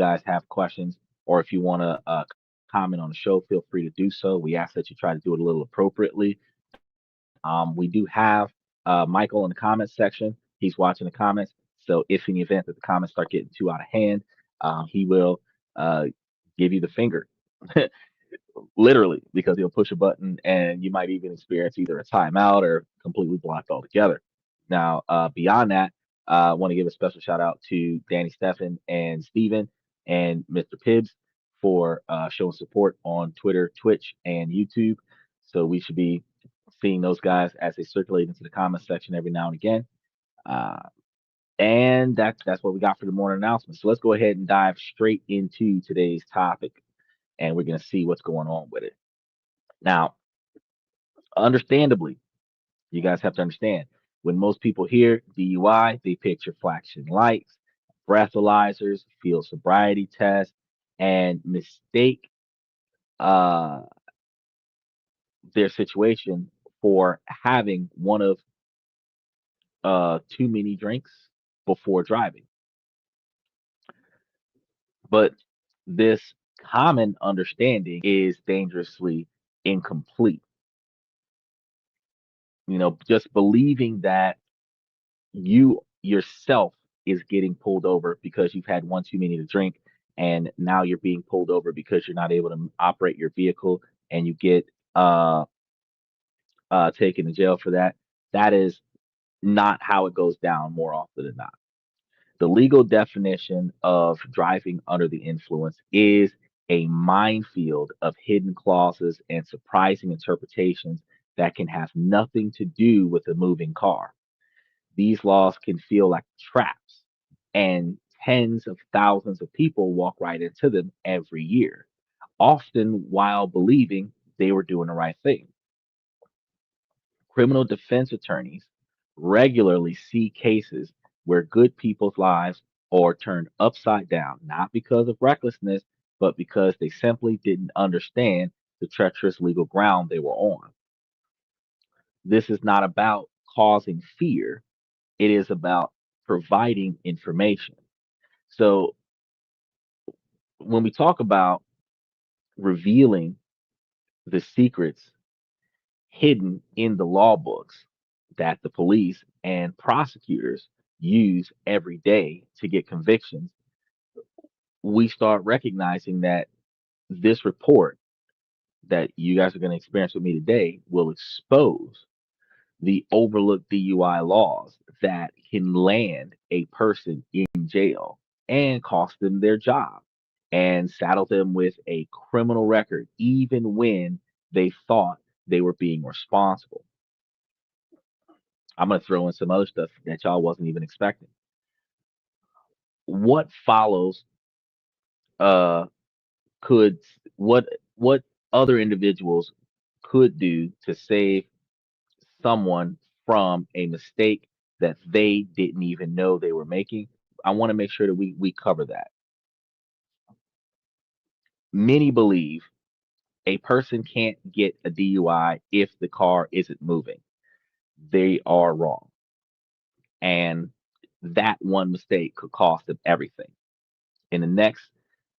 guys have questions or if you want to comment on the show, feel free to do so. We ask that you try to do it a little appropriately. We do have Michael in the comments section. He's watching the comments. So if in the event that the comments start getting too out of hand, he will uh, give you the finger, literally, because he'll push a button and you might even experience either a timeout or completely blocked altogether. Now, beyond that, I want to give a special shout out to Danny Steffen and Steven and Mr. Pibbs for showing support on Twitter, Twitch, and YouTube. So we should be seeing those guys as they circulate into the comment section every now and again. Uh, and that's what we got for the morning announcement. So let's go ahead and dive straight into today's topic, and we're going to see what's going on with it. Now, understandably, you guys have to understand when most people hear DUI, they picture flashing lights, breathalyzers, field sobriety tests, and mistake uh, their situation for having one of too many drinks before driving. But this common understanding is dangerously incomplete. Just believing that you yourself is getting pulled over because you've had one too many to drink, and now you're being pulled over because you're not able to operate your vehicle, and you get uh, taken to jail for that. That is not how it goes down more often than not. The legal definition of driving under the influence is a minefield of hidden clauses and surprising interpretations that can have nothing to do with a moving car. These laws can feel like traps, and tens of thousands of people walk right into them every year, often while believing they were doing the right thing. Criminal defense attorneys regularly see cases where good people's lives are turned upside down, not because of recklessness, but because they simply didn't understand the treacherous legal ground they were on. This is not about causing fear, it is about providing information. So, when we talk about revealing the secrets hidden in the law books that the police and prosecutors use every day to get convictions, we start recognizing that this report that you guys are going to experience with me today will expose the overlooked DUI laws that can land a person in jail and cost them their job and saddle them with a criminal record, even when they thought they were being responsible. I'm going to throw in some other stuff that y'all wasn't even expecting. What follows uh could what other individuals could do to save someone from a mistake that they didn't even know they were making? I want to make sure that we cover that. Many believe a person can't get a DUI if the car isn't moving. They are wrong. And that one mistake could cost them everything. In the next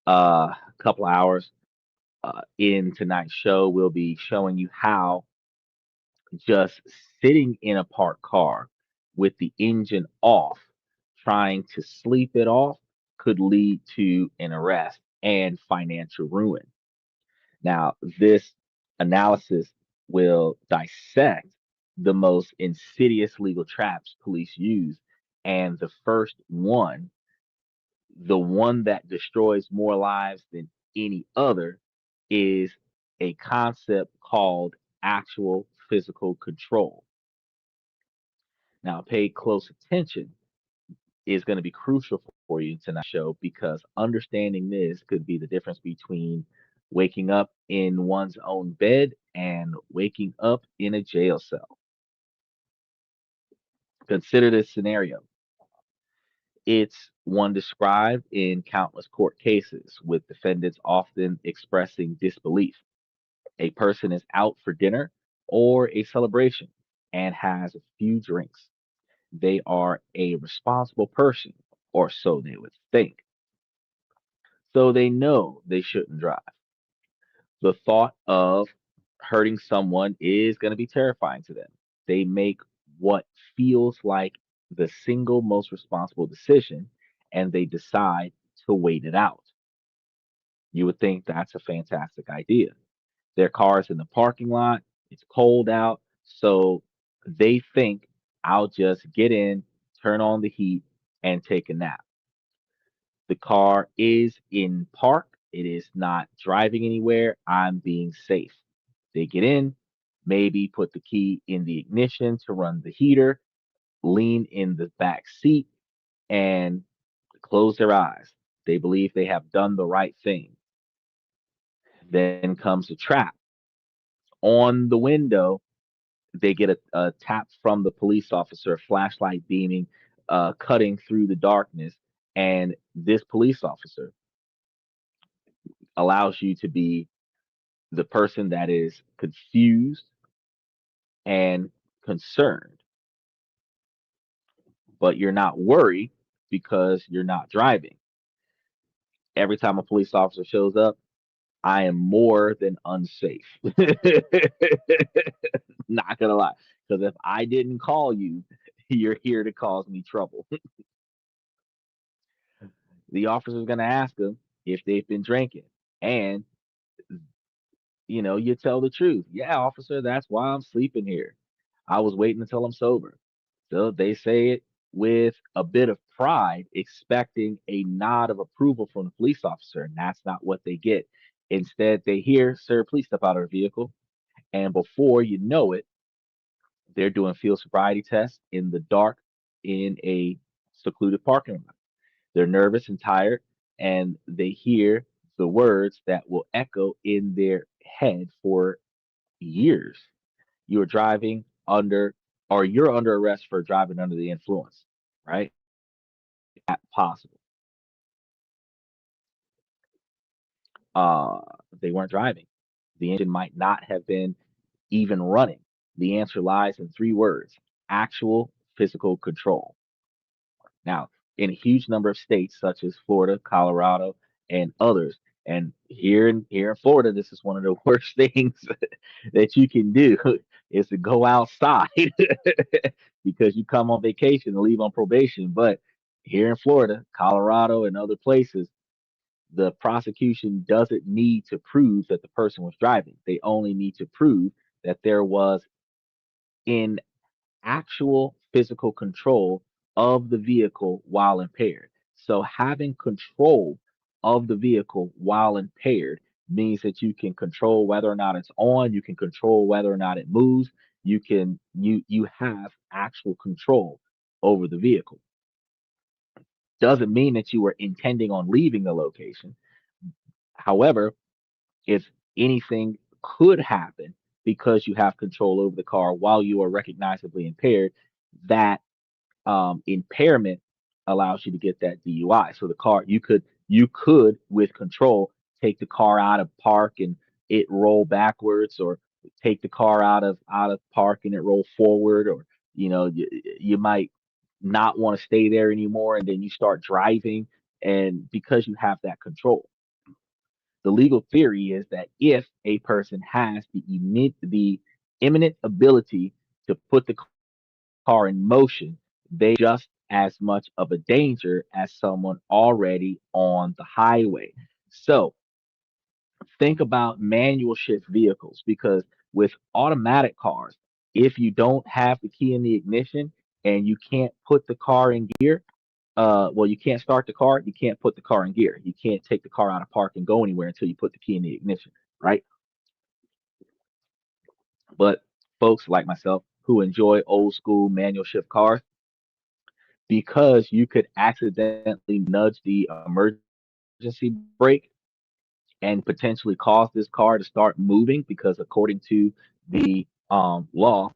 couple hours in tonight's show, we'll be showing you how just sitting in a parked car with the engine off, trying to sleep it off, could lead to an arrest and financial ruin. Now, this analysis will dissect the most insidious legal traps police use. And the first one, the one that destroys more lives than any other, is a concept called actual physical control. Now, pay close attention is going to be crucial for you in tonight's show because understanding this could be the difference between waking up in one's own bed and waking up in a jail cell. Consider this scenario. It's one described in countless court cases, with defendants often expressing disbelief. A person is out for dinner or a celebration and has a few drinks. They are a responsible person, or so they would think. So they know they shouldn't drive. The thought of hurting someone is going to be terrifying to them. They make what feels like the single most responsible decision and they decide to wait it out. You would think that's a fantastic idea. Their car's in the parking lot, it's cold out, so they think I'll just get in, turn on the heat, and take a nap. The car is in park, it is not driving anywhere. I'm being safe. They get in, maybe put the key in the ignition to run the heater, lean in the back seat, and close their eyes. They believe they have done the right thing. Then comes the trap. On the window, they get a tap from the police officer, flashlight beaming, cutting through the darkness. And this police officer allows you to be the person that is confused and concerned, but you're not worried because you're not driving. Every time a police officer shows up, I am more than unsafe. Not gonna lie, because if I didn't call you, you're here to cause me trouble. The officer's gonna ask them if they've been drinking, and you tell the truth. Yeah, officer, that's why I'm sleeping here. I was waiting until I'm sober. So they say it with a bit of pride, expecting a nod of approval from the police officer, and that's not what they get. Instead, they hear, "Sir, please step out of the vehicle." And before you know it, they're doing field sobriety tests in the dark in a secluded parking lot. They're nervous and tired, and they hear the words that will echo in their head for years. You're driving under, or you're under arrest for driving under the influence, right? That possible. Uh, they weren't driving. The engine might not have been even running. The answer lies in three words: actual physical control. Now, in a huge number of states such as Florida, Colorado, and others, and here in Florida, this is one of the worst things that you can do is to go outside because you come on vacation and leave on probation. But here in Florida, Colorado, and other places, the prosecution doesn't need to prove that the person was driving. They only need to prove that there was in actual physical control of the vehicle while impaired. So having control of the vehicle while impaired means that you can control whether or not it's on, you can control whether or not it moves, you have actual control over the vehicle. Doesn't mean that you were intending on leaving the location. However, if anything could happen because you have control over the car while you are recognizably impaired, that impairment allows you to get that DUI. So the car you could with control take the car out of park and it roll backwards, or take the car out of park and it roll forward, or you might not want to stay there anymore, and then you start driving, and because you have that control. The legal theory is that if a person has the imminent ability to put the car in motion, they just as much of a danger as someone already on the highway. So think about manual shift vehicles, because with automatic cars, if you don't have the key in the ignition and you can't put the car in gear, well, you can't start the car, you can't put the car in gear, you can't take the car out of park and go anywhere until you put the key in the ignition, right? But folks like myself who enjoy old school manual shift cars, because you could accidentally nudge the emergency brake and potentially cause this car to start moving, because according to the law,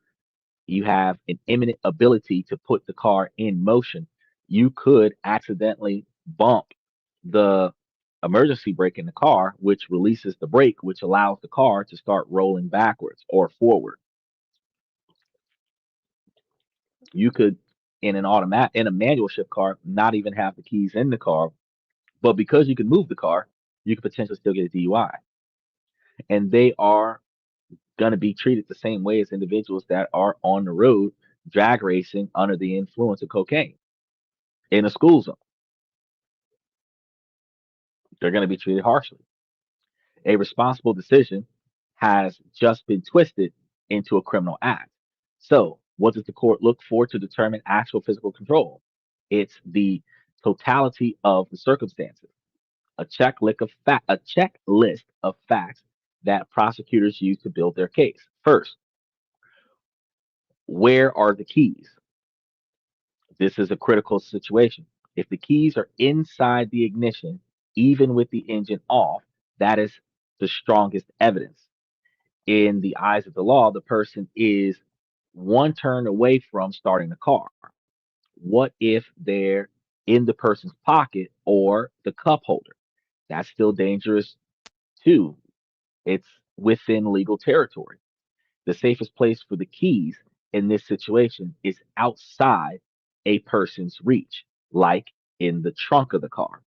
you have an imminent ability to put the car in motion. You could accidentally bump the emergency brake in the car, which releases the brake, which allows the car to start rolling backwards or forward. You could, in a manual shift car, not even have the keys in the car, But because you can move the car, you could potentially still get a DUI. And they are going to be treated the same way as individuals that are on the road drag racing under the influence of cocaine in a school zone. They're going to be treated harshly. A responsible decision has just been twisted into a criminal act. So, what does the court look for to determine actual physical control? It's the totality of the circumstances, a checklist of facts that prosecutors use to build their case. First, where are the keys? This is a critical situation. If the keys are inside the ignition, even with the engine off, that is the strongest evidence. In the eyes of the law, the person is one turn away from starting the car. What if they're in the person's pocket or the cup holder? That's still dangerous too. It's within legal territory. The safest place for the keys in this situation is outside a person's reach, like in the trunk of the car.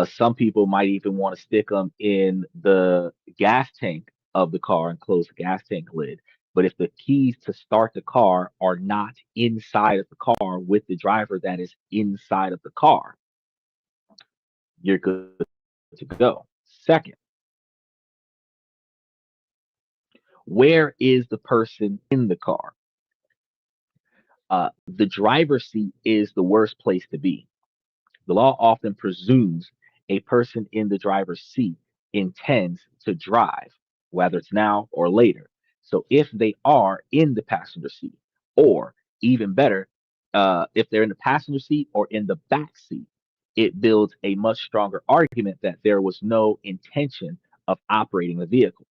Some people might even want to stick them in the gas tank of the car and close the gas tank lid. But if the keys to start the car are not inside of the car with the driver that is inside of the car, you're good to go. Second, where is the person in the car? The driver's seat is the worst place to be. The law often presumes a person in the driver's seat intends to drive, whether it's now or later. So if they are in the passenger seat, or even better, if they're in the passenger seat or in the back seat, it builds a much stronger argument that there was no intention of operating the vehicle.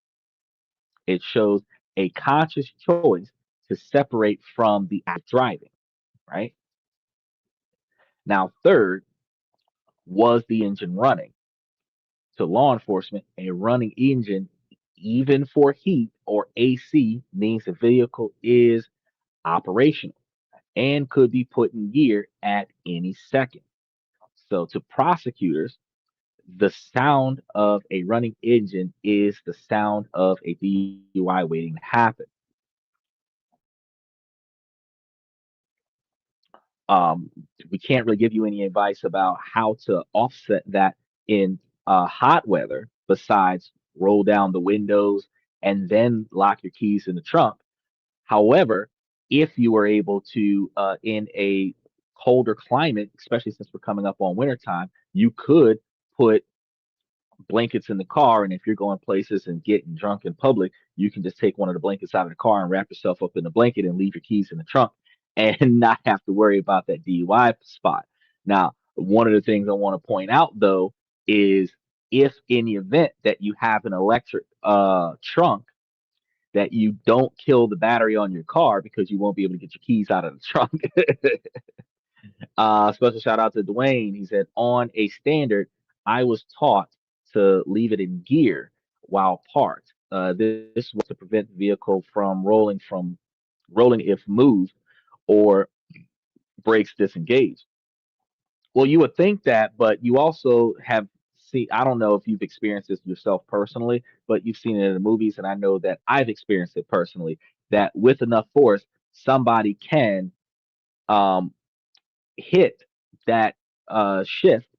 It shows a conscious choice to separate from the act of driving, right? Now, third, was the engine running? To law enforcement, a running engine, even for heat or AC, means the vehicle is operational and could be put in gear at any second. So, to prosecutors, the sound of a running engine is the sound of a DUI waiting to happen. Um, we can't really give you any advice about how to offset that in hot weather besides roll down the windows and then lock your keys in the trunk. However, if you were able to, in a colder climate, especially since we're coming up on wintertime, you could put blankets in the car. And if you're going places and getting drunk in public, you can just take one of the blankets out of the car and wrap yourself up in the blanket and leave your keys in the trunk and not have to worry about that DUI spot. Now, one of the things I want to point out though is if in the event that you have an electric trunk, that you don't kill the battery on your car because you won't be able to get your keys out of the trunk. Special shout out to Dwayne. He said, on a standard, I was taught to leave it in gear while parked. This was to prevent the vehicle from rolling if moved or brakes disengaged. Well, you would think that, but you also have seen, I don't know if you've experienced this yourself personally, but you've seen it in the movies, and I know that I've experienced it personally, that with enough force, somebody can um, hit that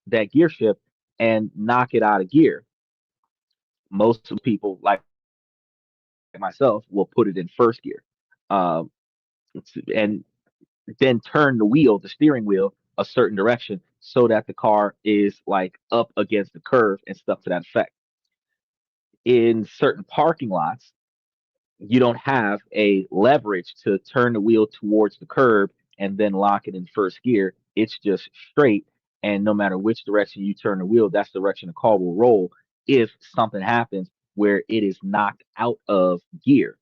that gear shift, and knock it out of gear. Most of the people, like myself, will put it in first gear, um, and then turn the steering wheel, a certain direction so that the car is like up against the curve and stuff to that effect. In certain parking lots, you don't have a leverage to turn the wheel towards the curb and then lock it in first gear. It's just straight. And no matter which direction you turn the wheel, that's the direction the car will roll if something happens where it is knocked out of gear.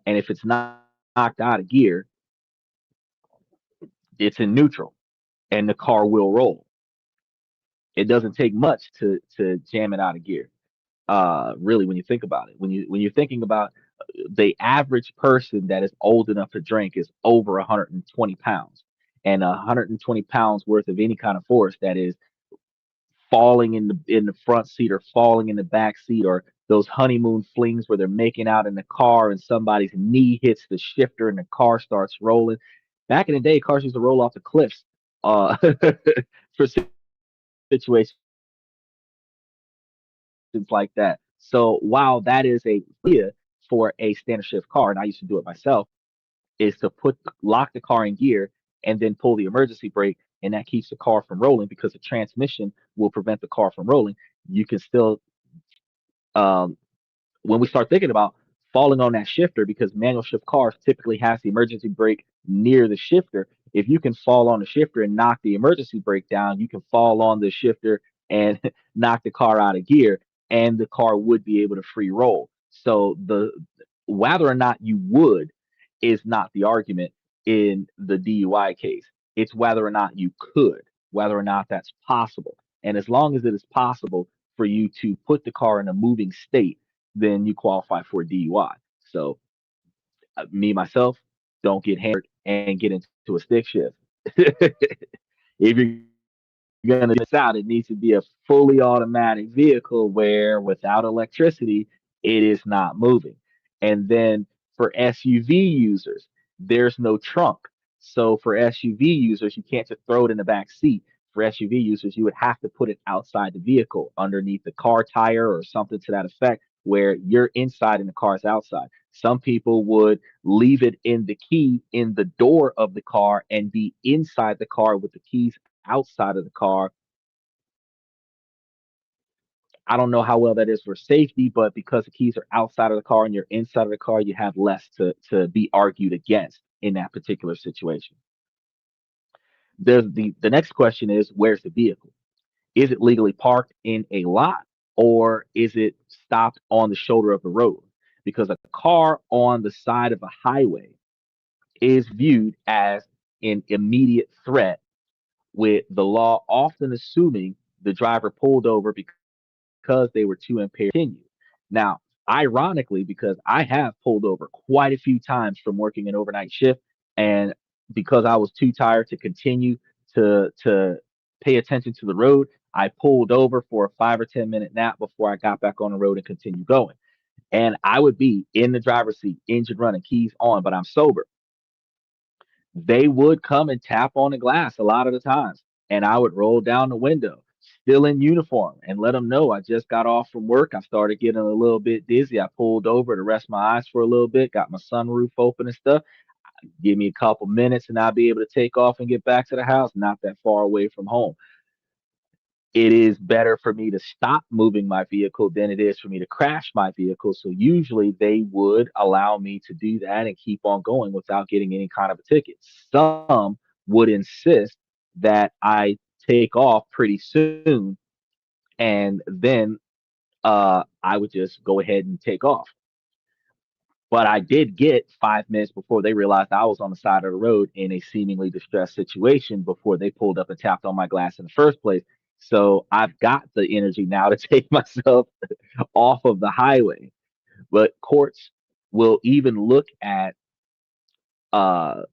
And if it's not knocked out of gear, it's in neutral and the car will roll. It doesn't take much to jam it out of gear. Really, when you think about it, when you're thinking about the average person that is old enough to drink is over 120 pounds, and 120 pounds worth of any kind of force that is falling in the front seat or falling in the back seat, or those honeymoon flings where they're making out in the car and somebody's knee hits the shifter and the car starts rolling. Back in the day, cars used to roll off the cliffs for situations like that. So while that is a idea for a standard shift car, and I used to do it myself, is to lock the car in gear and then pull the emergency brake, and that keeps the car from rolling because the transmission will prevent the car from rolling. You can still um, when we start thinking about falling on that shifter, because manual shift cars typically has the emergency brake near the shifter. If you can fall on the shifter and knock the emergency brake down, you can fall on the shifter and knock the car out of gear, and the car would be able to free roll. So the whether or not you would is not the argument in the DUI case. It's whether or not you could, whether or not that's possible. And as long as it is possible for you to put the car in a moving state, then you qualify for a DUI. So, me myself, don't get hammered and get into a stick shift. If you're gonna do this out, it needs to be a fully automatic vehicle where without electricity, it is not moving. And then for SUV users, there's no trunk. So for SUV users, you can't just throw it in the back seat. For SUV users, you would have to put it outside the vehicle underneath the car tire or something to that effect, where you're inside and the car's outside. Some people would leave it in the key in the door of the car and be inside the car with the keys outside of the car. I don't know how well that is for safety, but because the keys are outside of the car and you're inside of the car, you have less to be argued against in that particular situation. The next question is, where's the vehicle? Is it legally parked in a lot, or is it stopped on the shoulder of the road? Because a car on the side of a highway is viewed as an immediate threat, with the law often assuming the driver pulled over because they were too impaired to continue. Now, ironically, because I have pulled over quite a few times from working an overnight shift, and because I was too tired to continue to pay attention to the road, I pulled over for a 5 or 10 minute nap before I got back on the road and continued going. And I would be in the driver's seat, engine running, keys on, but I'm sober. They would come and tap on the glass a lot of the times, and I would roll down the window, still in uniform, and let them know I just got off from work. I started getting a little bit dizzy. I pulled over to rest my eyes for a little bit, got my sunroof open and stuff. Give me a couple minutes, and I'll be able to take off and get back to the house, not that far away from home. It is better for me to stop moving my vehicle than it is for me to crash my vehicle. So usually they would allow me to do that and keep on going without getting any kind of a ticket. Some would insist that I take off pretty soon, and then I would just go ahead and take off. But I did get 5 minutes before they realized I was on the side of the road in a seemingly distressed situation before they pulled up and tapped on my glass in the first place. So I've got the energy now to take myself off of the highway. But courts will even look at uh,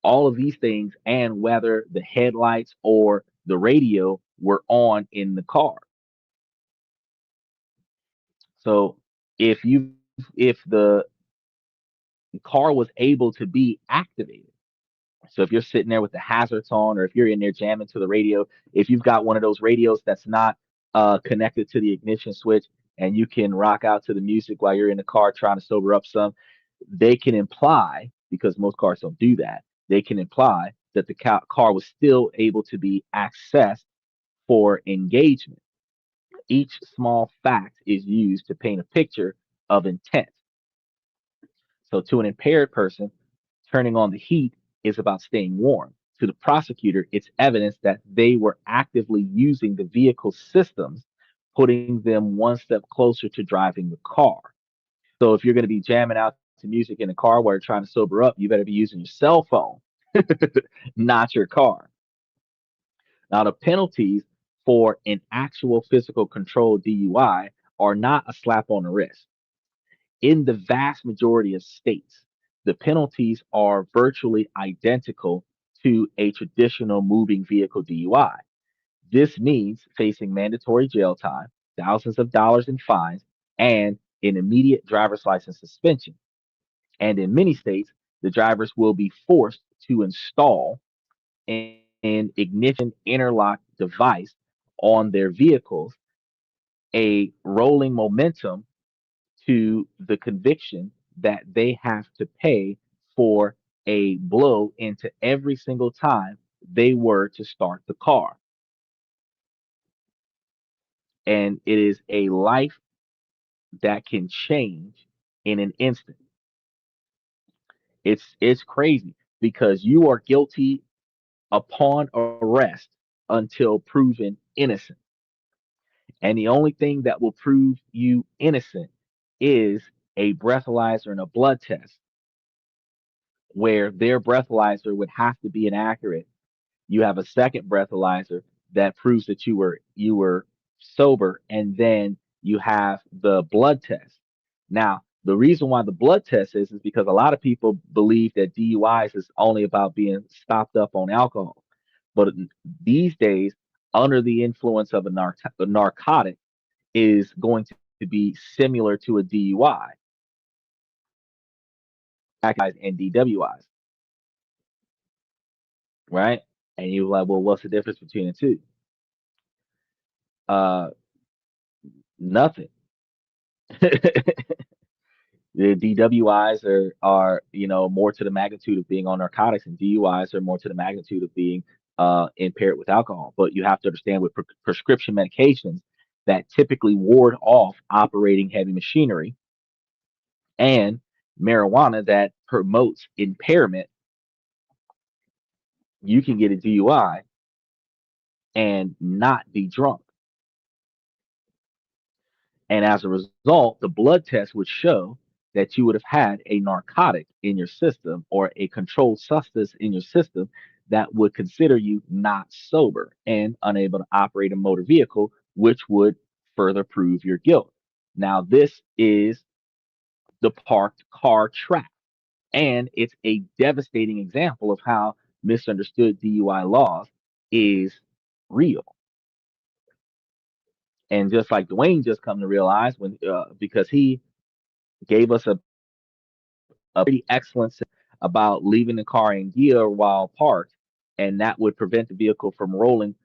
all of these things and whether the headlights or the radio were on in the car. So if the car was able to be activated. So if you're sitting there with the hazards on, or if you're in there jamming to the radio, if you've got one of those radios that's not connected to the ignition switch, and you can rock out to the music while you're in the car trying to sober up some, they can imply, because most cars don't do that, they can imply that the car was still able to be accessed for engagement. Each small fact is used to paint a picture of intent. So to an impaired person, turning on the heat is about staying warm. To the prosecutor, it's evidence that they were actively using the vehicle systems, putting them one step closer to driving the car. So if you're going to be jamming out to music in a car while you're trying to sober up, you better be using your cell phone, not your car. Now, the penalties for an actual physical control DUI are not a slap on the wrist. In the vast majority of states, the penalties are virtually identical to a traditional moving vehicle DUI. This means facing mandatory jail time, thousands of dollars in fines, and an immediate driver's license suspension. And in many states, the drivers will be forced to install an ignition interlock device on their vehicles, a rolling momentum to the conviction that they have to pay for a blow into every single time they were to start the car. And it is a life that can change in an instant. It's crazy because you are guilty upon arrest until proven innocent. And the only thing that will prove you innocent is a breathalyzer and a blood test, where their breathalyzer would have to be inaccurate. You have a second breathalyzer that proves that you were sober, and then you have the blood test. Now, the reason why the blood test is because a lot of people believe that DUIs is only about being stopped up on alcohol. But these days, under the influence of a narcotic is going to be similar to a DUI and DWIs, right? And you're like, well, what's the difference between the two? Uh, Nothing. The DWIs are more to the magnitude of being on narcotics, and DUIs are more to the magnitude of being impaired with alcohol. But you have to understand with prescription medications that typically ward off operating heavy machinery, and marijuana that promotes impairment, you can get a DUI and not be drunk. And as a result, the blood test would show that you would have had a narcotic in your system or a controlled substance in your system that would consider you not sober and unable to operate a motor vehicle, which would further prove your guilt. Now, this is the parked car trap, and it's a devastating example of how misunderstood DUI laws is real. And just like Dwayne just come to realize when because he gave us a pretty excellent about leaving the car in gear while parked, and that would prevent the vehicle from rolling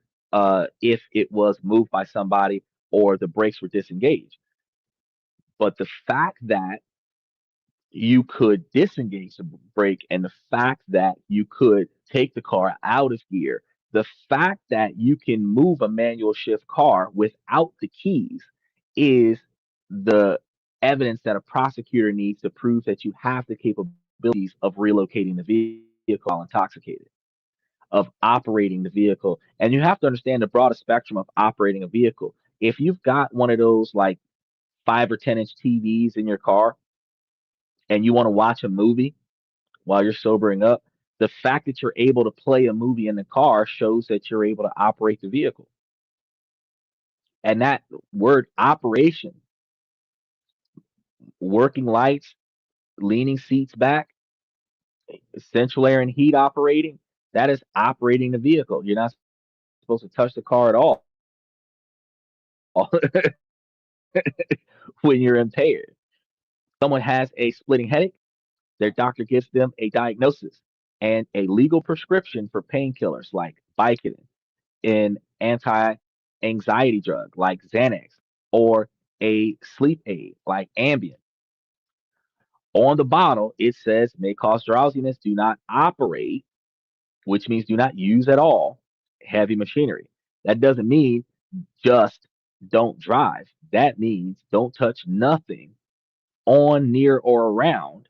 if it was moved by somebody or the brakes were disengaged. But the fact that you could disengage the brake, and the fact that you could take the car out of gear, the fact that you can move a manual shift car without the keys is the evidence that a prosecutor needs to prove that you have the capabilities of relocating the vehicle while intoxicated, of operating the vehicle. And you have to understand the broader spectrum of operating a vehicle. If you've got one of those like 5 or 10 inch TVs in your car and you want to watch a movie while you're sobering up, the fact that you're able to play a movie in the car shows that you're able to operate the vehicle. And that word operation, working lights, leaning seats back, central air and heat operating, that is operating the vehicle. You're not supposed to touch the car at all when you're impaired. Someone has a splitting headache, their doctor gives them a diagnosis and a legal prescription for painkillers like Vicodin, an anti-anxiety drug like Xanax, or a sleep aid like Ambien. On the bottle, it says may cause drowsiness, do not operate, which means do not use at all heavy machinery. That doesn't mean just don't drive. That means don't touch nothing on, near, or around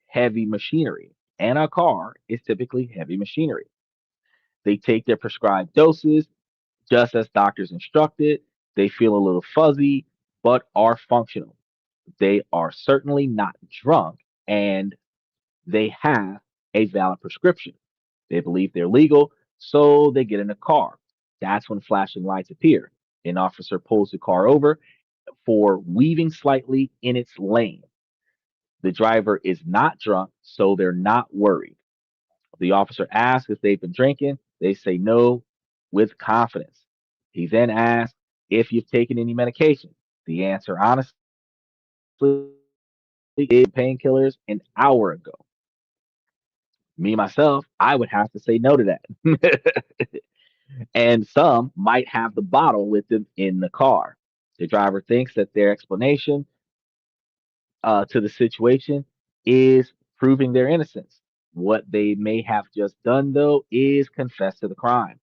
heavy machinery. And a car is typically heavy machinery. They take their prescribed doses just as doctors instructed. They feel a little fuzzy, but are functional. They are certainly not drunk, and they have a valid prescription. They believe they're legal, so they get in a car. That's when flashing lights appear. An officer pulls the car over for weaving slightly in its lane. The driver is not drunk, so they're not worried. The officer asks if they've been drinking. They say no with confidence. He then asks if you've taken any medication. The answer, honestly, is painkillers an hour ago. Me myself, I would have to say no to that. And some might have the bottle with them in the car. The driver thinks that their explanation to the situation is proving their innocence. What they may have just done, though, is confess to the crime.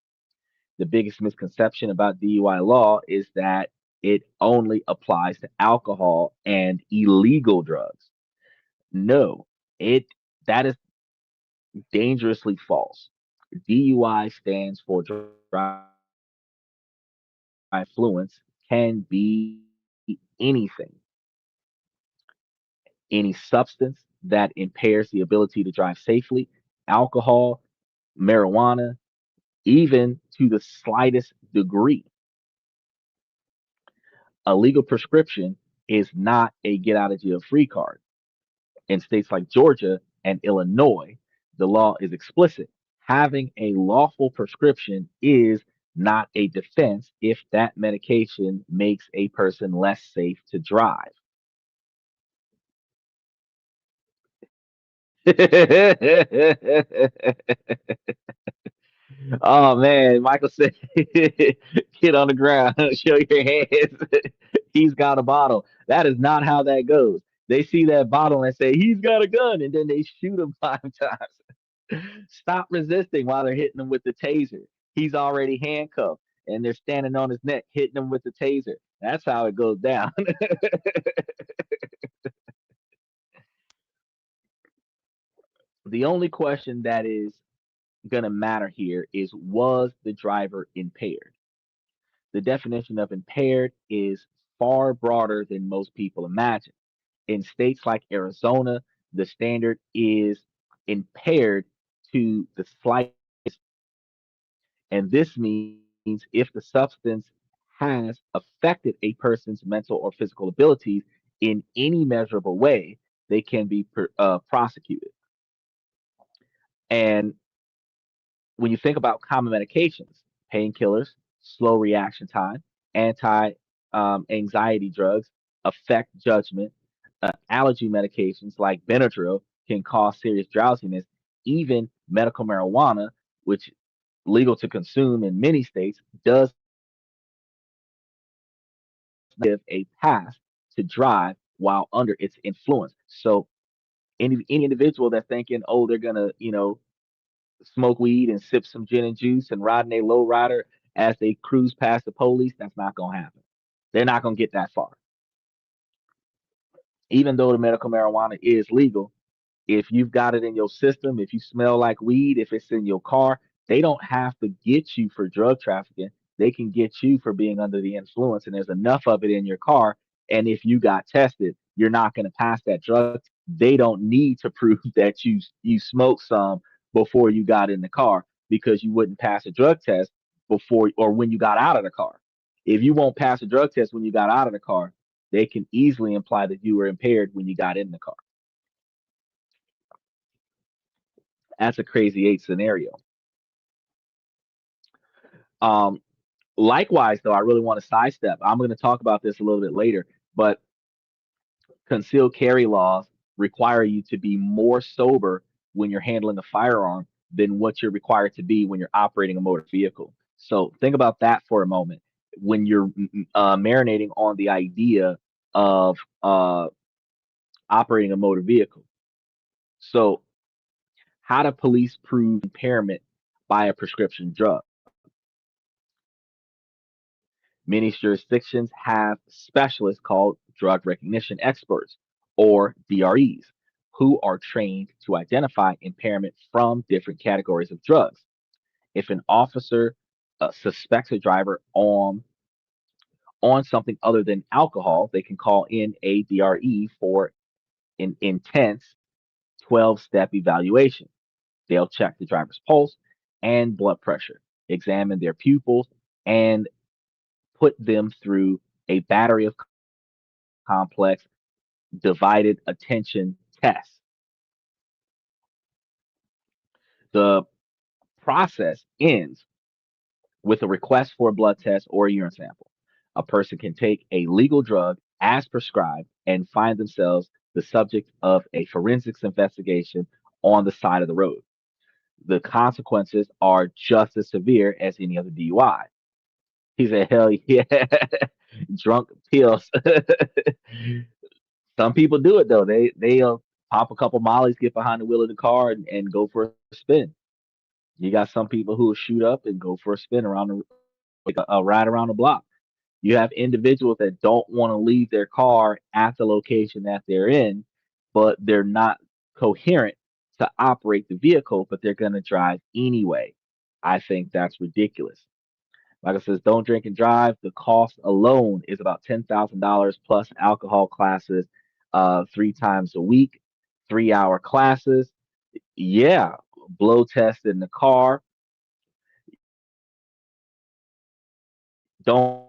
The biggest misconception about DUI law is that it only applies to alcohol and illegal drugs. No, it that is dangerously false. DUI stands for driver influence, can be anything, any substance that impairs the ability to drive safely, alcohol, marijuana, even to the slightest degree. A legal prescription is not a get out of jail free card. In states like Georgia and Illinois, the law is explicit. Having a lawful prescription is not a defense if that medication makes a person less safe to drive. Oh man, Michael said, "Get on the ground, show your hands." He's got a bottle. That is not how that goes. They see that bottle and say, "He's got a gun," and then they shoot him 5 times. Stop resisting while they're hitting him with the taser. He's already handcuffed, and they're standing on his neck, hitting him with the taser. That's how it goes down. The only question that is going to matter here is, was the driver impaired? The definition of impaired is far broader than most people imagine. In states like Arizona, the standard is impaired to the slightest, and this means if the substance has affected a person's mental or physical abilities in any measurable way, they can be prosecuted. And when you think about common medications, painkillers, slow reaction time, anti anxiety drugs affect judgment. Allergy medications like Benadryl can cause serious drowsiness. Even medical marijuana, which legal to consume in many states, does give a pass to drive while under its influence. So any individual that's thinking, oh, they're gonna, smoke weed and sip some gin and juice and ride in a low rider as they cruise past the police, that's not going to happen. They're not going to get that far. Even though the medical marijuana is legal, if you've got it in your system, if you smell like weed, if it's in your car, they don't have to get you for drug trafficking. They can get you for being under the influence, and there's enough of it in your car. And if you got tested, you're not going to pass that drug. They don't need to prove that you smoked some before you got in the car because you wouldn't pass a drug test before or when you got out of the car. If you won't pass a drug test when you got out of the car, they can easily imply that you were impaired when you got in the car. That's a crazy eight scenario. Um, Likewise, though, I really want to sidestep. I'm going to talk about this a little bit later, but concealed carry laws require you to be more sober when you're handling a firearm than what you're required to be when you're operating a motor vehicle. So think about that for a moment. When you're marinating on the idea of operating a motor vehicle. So, how do police prove impairment by a prescription drug? Many jurisdictions have specialists called drug recognition experts, or DREs, who are trained to identify impairment from different categories of drugs. If an officer suspects a driver on something other than alcohol, they can call in a DRE for an intense 12-step evaluation. They'll check the driver's pulse and blood pressure, examine their pupils, and put them through a battery of complex divided attention tests. The process ends with a request for a blood test or a urine sample. A person can take a legal drug as prescribed and find themselves the subject of a forensics investigation on the side of the road. The consequences are just as severe as any other DUI. He said, hell yeah, drunk pills. Some people do it though. They'll pop a couple mollies, get behind the wheel of the car, and go for a spin. You got some people who will shoot up and go for a spin around a ride around the block. You have individuals that don't want to leave their car at the location that they're in, but they're not coherent to operate the vehicle, but they're going to drive anyway. I think that's ridiculous. Like I says, don't drink and drive. The cost alone is about $10,000 plus alcohol classes, 3 times a week, 3-hour classes. Yeah, blow test in the car. Don't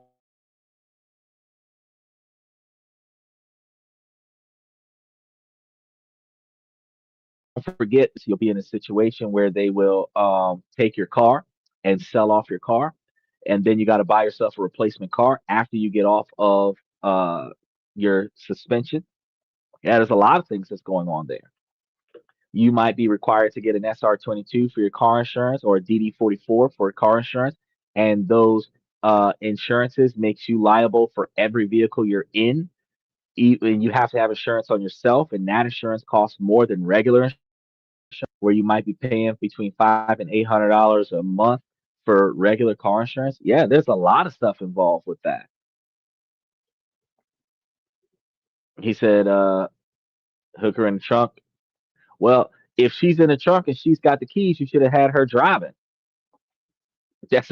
forget you'll be in a situation where they will take your car and sell off your car, and then you got to buy yourself a replacement car after you get off of your suspension. Yeah, there's a lot of things that's going on there. You might be required to get an SR22 for your car insurance or a DD44 for car insurance, and those insurances makes you liable for every vehicle you're in. And you have to have insurance on yourself, and that insurance costs more than regular insurance, where you might be paying between $500 and $800 a month for regular car insurance. Yeah, there's a lot of stuff involved with that. He said, hook her in the trunk. Well, if she's in the trunk and she's got the keys, you should have had her driving. That's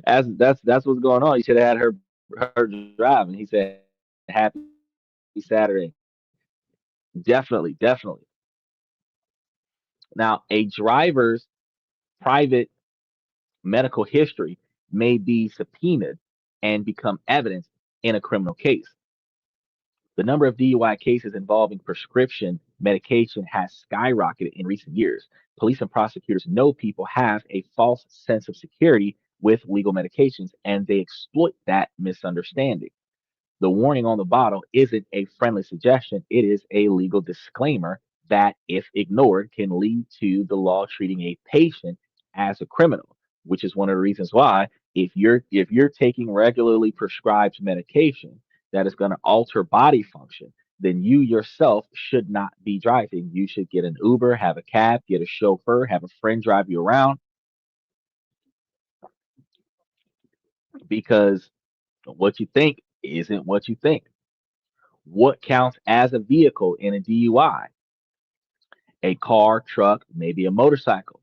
that's what's going on. You should have had her driving. He said, "Happy Saturday." Definitely, definitely. Now, a driver's private medical history may be subpoenaed and become evidence in a criminal case. The number of DUI cases involving prescription medication has skyrocketed in recent years. Police and prosecutors know people have a false sense of security with legal medications, and they exploit that misunderstanding. The warning on the bottle isn't a friendly suggestion, it is a legal disclaimer that, if ignored, can lead to the law treating a patient as a criminal, which is one of the reasons why if you're taking regularly prescribed medication that is going to alter body function, then you yourself should not be driving. You should get an Uber, have a cab, get a chauffeur, have a friend drive you around, because what you think isn't what you think. What counts as a vehicle in a DUI? A car, truck, maybe a motorcycle.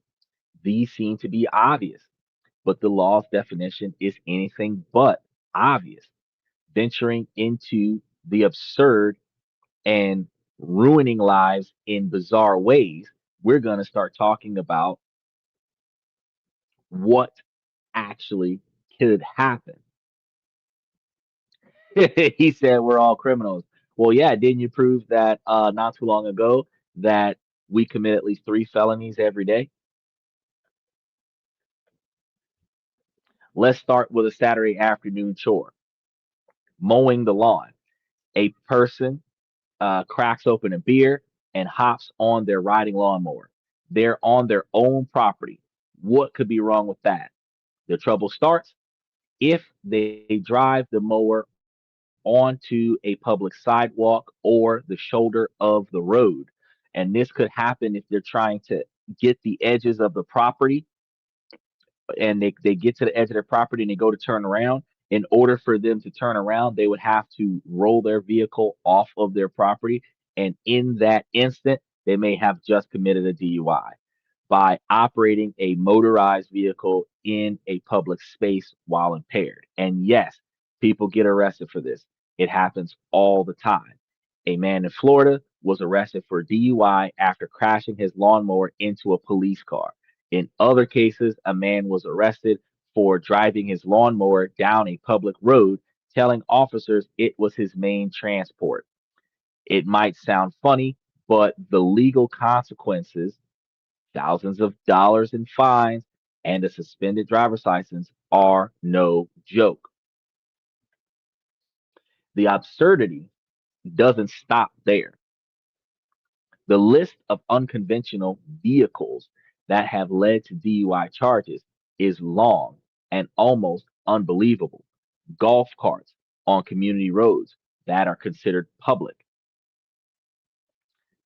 These seem to be obvious, but the law's definition is anything but obvious. Venturing into the absurd and ruining lives in bizarre ways, we're going to start talking about what actually could happen. He said we're all criminals. Well, yeah, didn't you prove that not too long ago that we commit at least 3 felonies every day? Let's start with a Saturday afternoon chore: mowing the lawn. A person cracks open a beer and hops on their riding lawnmower. They're on their own property. What could be wrong with that? The trouble starts if they drive the mower onto a public sidewalk or the shoulder of the road. And this could happen if they're trying to get the edges of the property, and they get to the edge of their property and they go to turn around. In order for them to turn around, they would have to roll their vehicle off of their property. And in that instant, they may have just committed a DUI by operating a motorized vehicle in a public space while impaired. And yes, people get arrested for this. It happens all the time. A man in Florida was arrested for DUI after crashing his lawnmower into a police car. In other cases, a man was arrested for driving his lawnmower down a public road, telling officers it was his main transport. It might sound funny, but the legal consequences, thousands of dollars in fines, and a suspended driver's license are no joke. The absurdity doesn't stop there. The list of unconventional vehicles that have led to DUI charges is long and almost unbelievable. Golf carts on community roads that are considered public,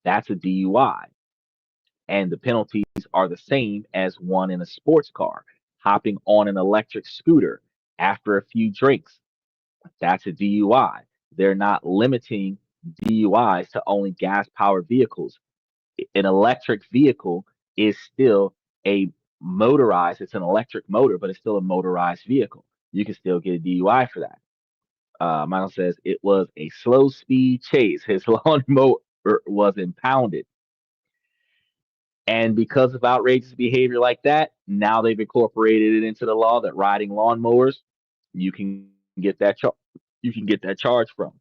that's a DUI. And the penalties are the same as one in a sports car. Hopping on an electric scooter after a few drinks, that's a DUI. They're not limiting DUIs to only gas powered vehicles. An electric vehicle is still a motorized, it's an electric motor, but it's still a motorized vehicle. You can still get a DUI for that. Michael says it was a slow speed chase. His lawnmower was impounded. And because of outrageous behavior like that, now they've incorporated it into the law that riding lawnmowers, you can get that you can get that charge from.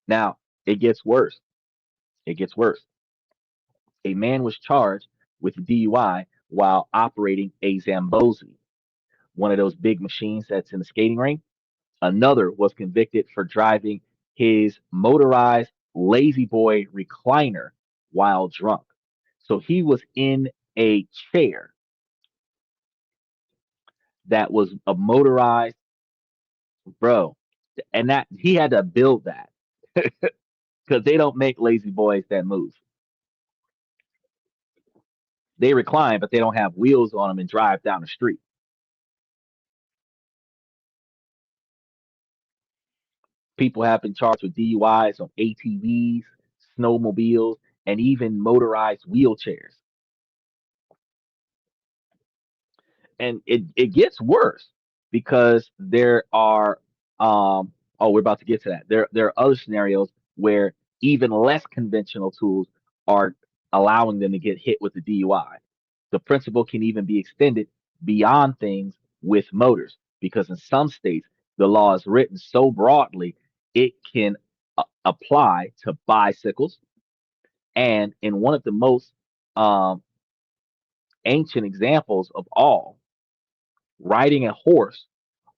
Now, it gets worse. It gets worse. A man was charged with DUI while operating a Zamboni, one of those big machines that's in the skating rink. Another was convicted for driving his motorized Lazy Boy recliner while drunk. So he was in a chair that was a motorized, bro, and that he had to build that because they don't make Lazy Boys that move. They recline, but they don't have wheels on them and drive down the street. People have been charged with DUIs on ATVs, snowmobiles, and even motorized wheelchairs. And it gets worse because there are oh, we're about to get to that. There are other scenarios where even less conventional tools are allowing them to get hit with the DUI. The principle can even be extended beyond things with motors because in some states the law is written so broadly it can apply to bicycles, and in one of the most um, ancient examples of all, riding a horse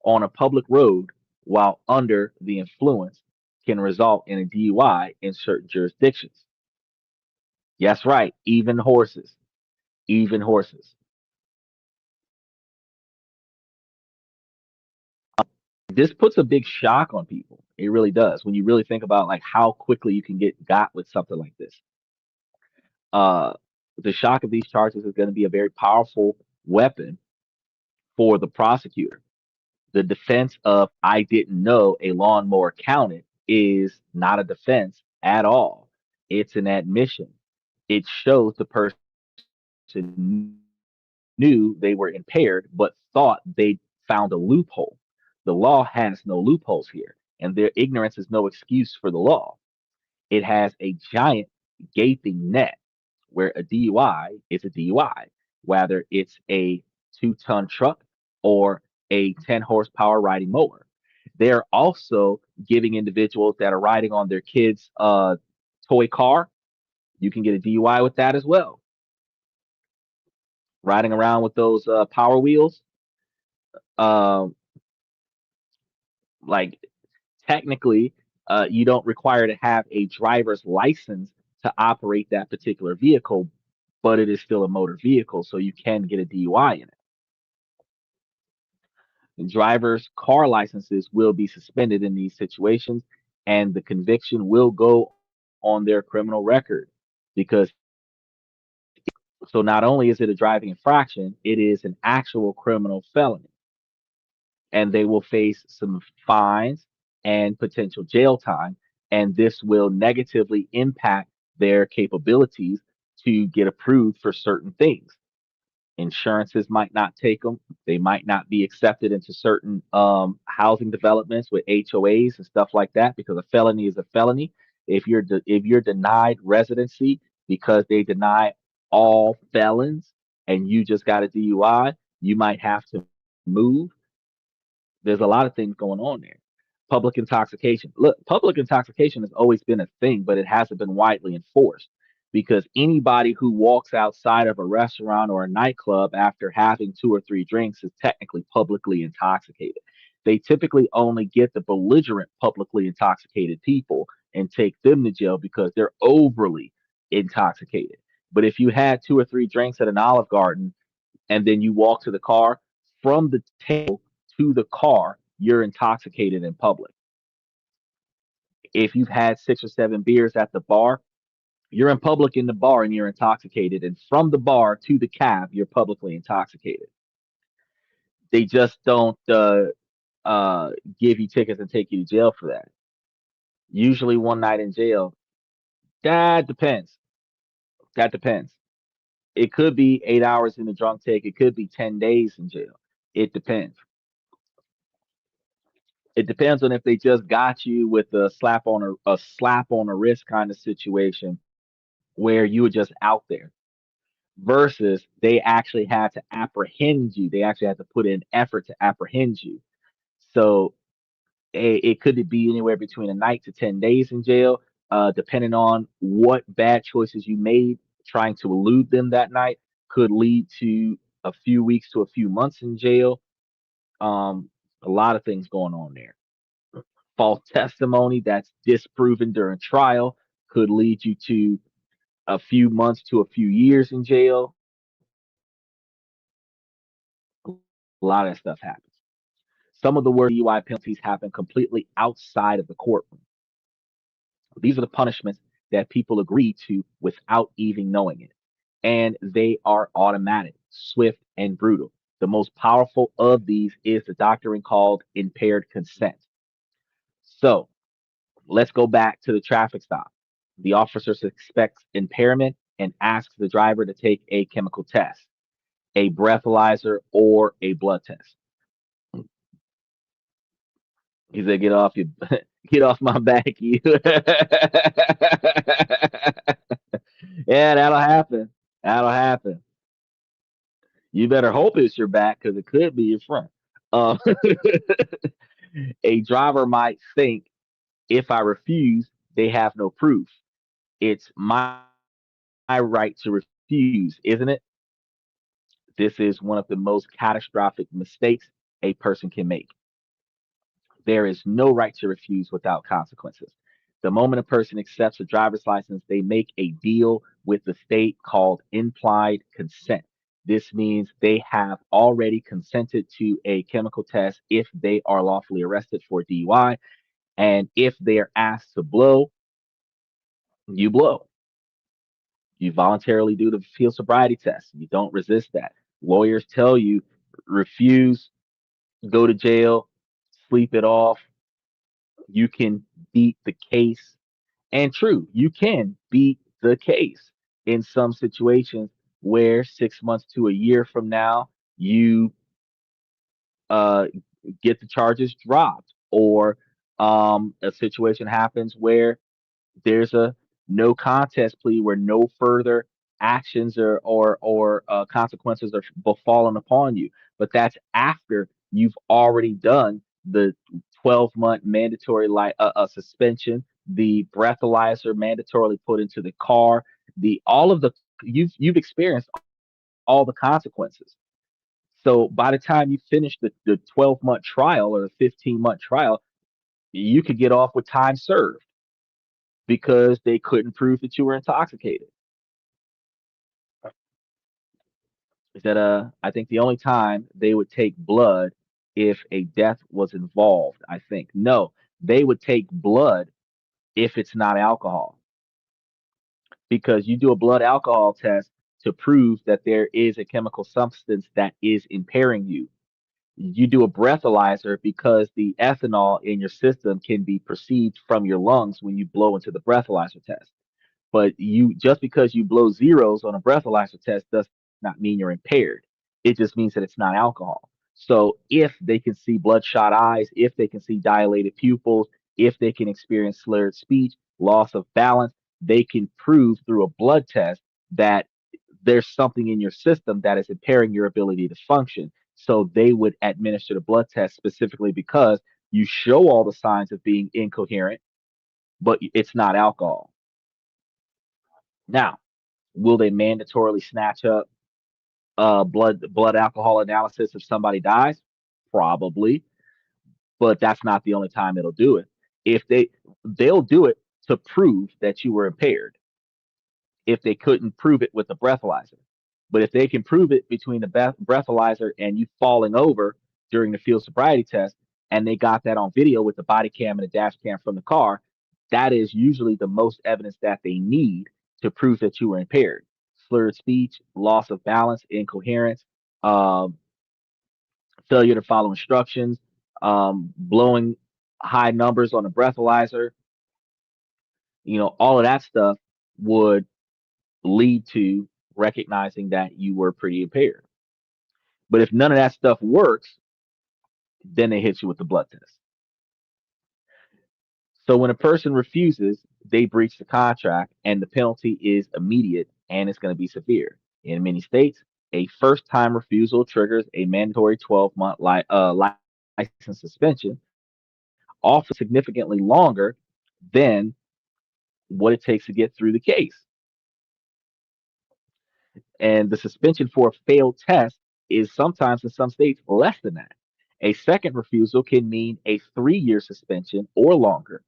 on a public road while under the influence can result in a DUI in certain jurisdictions. Yes, right, even horses, even horses. This puts a big shock on people. It really does when you really think about like how quickly you can get got with something like this. Uh, the shock of these charges is going to be a very powerful weapon for the prosecutor. The defense of I didn't know a lawnmower counted is not a defense at all. It's an admission. It shows the person knew they were impaired but thought they found a loophole. The law has no loopholes here, and their ignorance is no excuse for the law. It has a giant gaping net where a DUI is a DUI, whether it's a 2-ton truck or a 10 horsepower riding mower. They're also giving individuals that are riding on their kids' toy car, you can get a DUI with that as well. Riding around with those power wheels, um, like technically, you don't require to have a driver's license to operate that particular vehicle, but it is still a motor vehicle, so you can get a DUI in it. And drivers' car licenses will be suspended in these situations, and the conviction will go on their criminal record because so not only is it a driving infraction, it is an actual criminal felony, and they will face some fines and potential jail time. And this will negatively impact their capabilities to get approved for certain things. Insurances might not take them. They might not be accepted into certain housing developments with HOAs and stuff like that because a felony is a felony. If you're denied residency because they deny all felons and you just got a DUI, you might have to move. There's a lot of things going on there. Public intoxication. Look, public intoxication has always been a thing, but it hasn't been widely enforced. because anybody who walks outside of a restaurant or a nightclub after having two or three drinks is technically publicly intoxicated. They typically only get the belligerent publicly intoxicated people and take them to jail because they're overly intoxicated. But if you had two or three drinks at an Olive Garden and then you walk to the car, from the table to the car, you're intoxicated in public. If you've had six or seven beers at the bar, you're in public in the bar and you're intoxicated. And from the bar to the cab, you're publicly intoxicated. They just don't uh, give you tickets and take you to jail for that. Usually one night in jail. That depends. That depends. It could be 8 hours in the drunk take. It could be 10 days in jail. It depends. It depends on if they just got you with a slap on a wrist kind of situation where you were just out there versus they actually had to apprehend you. They actually had to put in effort to apprehend you. So it could be anywhere between a night to 10 days in jail, depending on what bad choices you made trying to elude them that night, could lead to a few weeks to a few months in jail. A lot of things going on there. False testimony that's disproven during trial could lead you to a few months to a few years in jail. A lot of that stuff happens. Some of the worst DUI penalties happen completely outside of the courtroom. These are the punishments that people agree to without even knowing it. And they are automatic, swift, and brutal. The most powerful of these is the doctrine called impaired consent. So let's go back to the traffic stop. The officer suspects impairment and asks the driver to take a chemical test, a breathalyzer, or a blood test. He said, "Get off your, get off my back, you." Yeah, that'll happen. That'll happen. You better hope it's your back because it could be your front. Uh, a driver might think, if I refuse, they have no proof. It's my right to refuse, isn't it? This is one of the most catastrophic mistakes a person can make. There is no right to refuse without consequences. The moment a person accepts a driver's license, they make a deal with the state called implied consent. This means they have already consented to a chemical test if they are lawfully arrested for DUI. And if they are asked to blow, you blow. You voluntarily do the field sobriety test. You don't resist that. Lawyers tell you refuse, go to jail, sleep it off. You can beat the case. And true, you can beat the case in some situations where 6 months to a year from now, you uh, get the charges dropped, or a situation happens where there's a no contest plea where no further actions or consequences are befallen upon you. But that's after you've already done the 12-month mandatory suspension, the breathalyzer mandatorily put into the car, the all of the you've experienced all the consequences. So by the time you finish the 12-month trial or the 15-month trial, you could get off with time served because they couldn't prove that you were intoxicated. Is that I think the only time they would take blood if a death was involved, I think. No, they would take blood if it's not alcohol because you do a blood alcohol test to prove that there is a chemical substance that is impairing you. You do a breathalyzer because the ethanol in your system can be perceived from your lungs when you blow into the breathalyzer test. But you just because you blow zeros on a breathalyzer test does not mean you're impaired. It just means that it's not alcohol. So if they can see bloodshot eyes, if they can see dilated pupils, if they can experience slurred speech, loss of balance, they can prove through a blood test that there's something in your system that is impairing your ability to function. So they would administer the blood test specifically because you show all the signs of being incoherent, but it's not alcohol. Now, will they mandatorily snatch up blood alcohol analysis if somebody dies? Probably, but that's not the only time it'll do it. If they'll do it to prove that you were impaired if they couldn't prove it with the breathalyzer. But if they can prove it between the breathalyzer and you falling over during the field sobriety test, and they got that on video with the body cam and the dash cam from the car, that is usually the most evidence that they need to prove that you were impaired. Slurred speech, loss of balance, incoherence, um, failure to follow instructions, blowing high numbers on the breathalyzer, all of that stuff would lead to recognizing that you were pretty impaired. But if none of that stuff works, then they hit you with the blood test. So when a person refuses, they breach the contract and the penalty is immediate and it's going to be severe. In many states, a first time refusal triggers a mandatory 12-month license suspension, often significantly longer than what it takes to get through the case. And the suspension for a failed test is sometimes in some states less than that. A second refusal can mean a 3 year suspension or longer.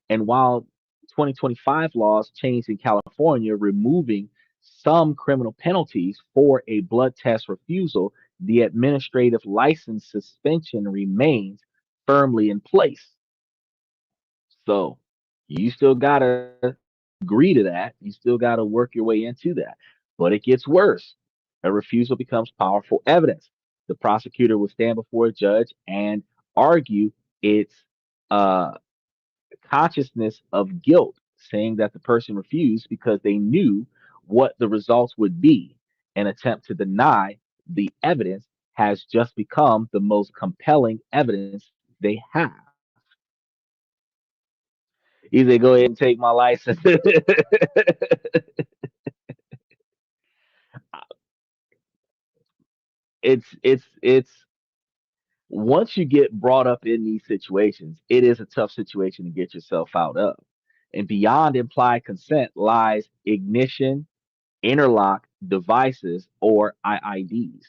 And while 2025 laws changed in California, removing some criminal penalties for a blood test refusal, the administrative license suspension remains firmly in place. So you still got to agree to that. You still got to work your way into that. But it gets worse. A refusal becomes powerful evidence. The prosecutor will stand before a judge and argue its uh, consciousness of guilt, saying that the person refused because they knew what the results would be. An attempt to deny the evidence has just become the most compelling evidence they have. Either go ahead and take my license. It's once you get brought up in these situations, it is a tough situation to get yourself out of. And beyond implied consent lies ignition, interlock devices, or IIDs.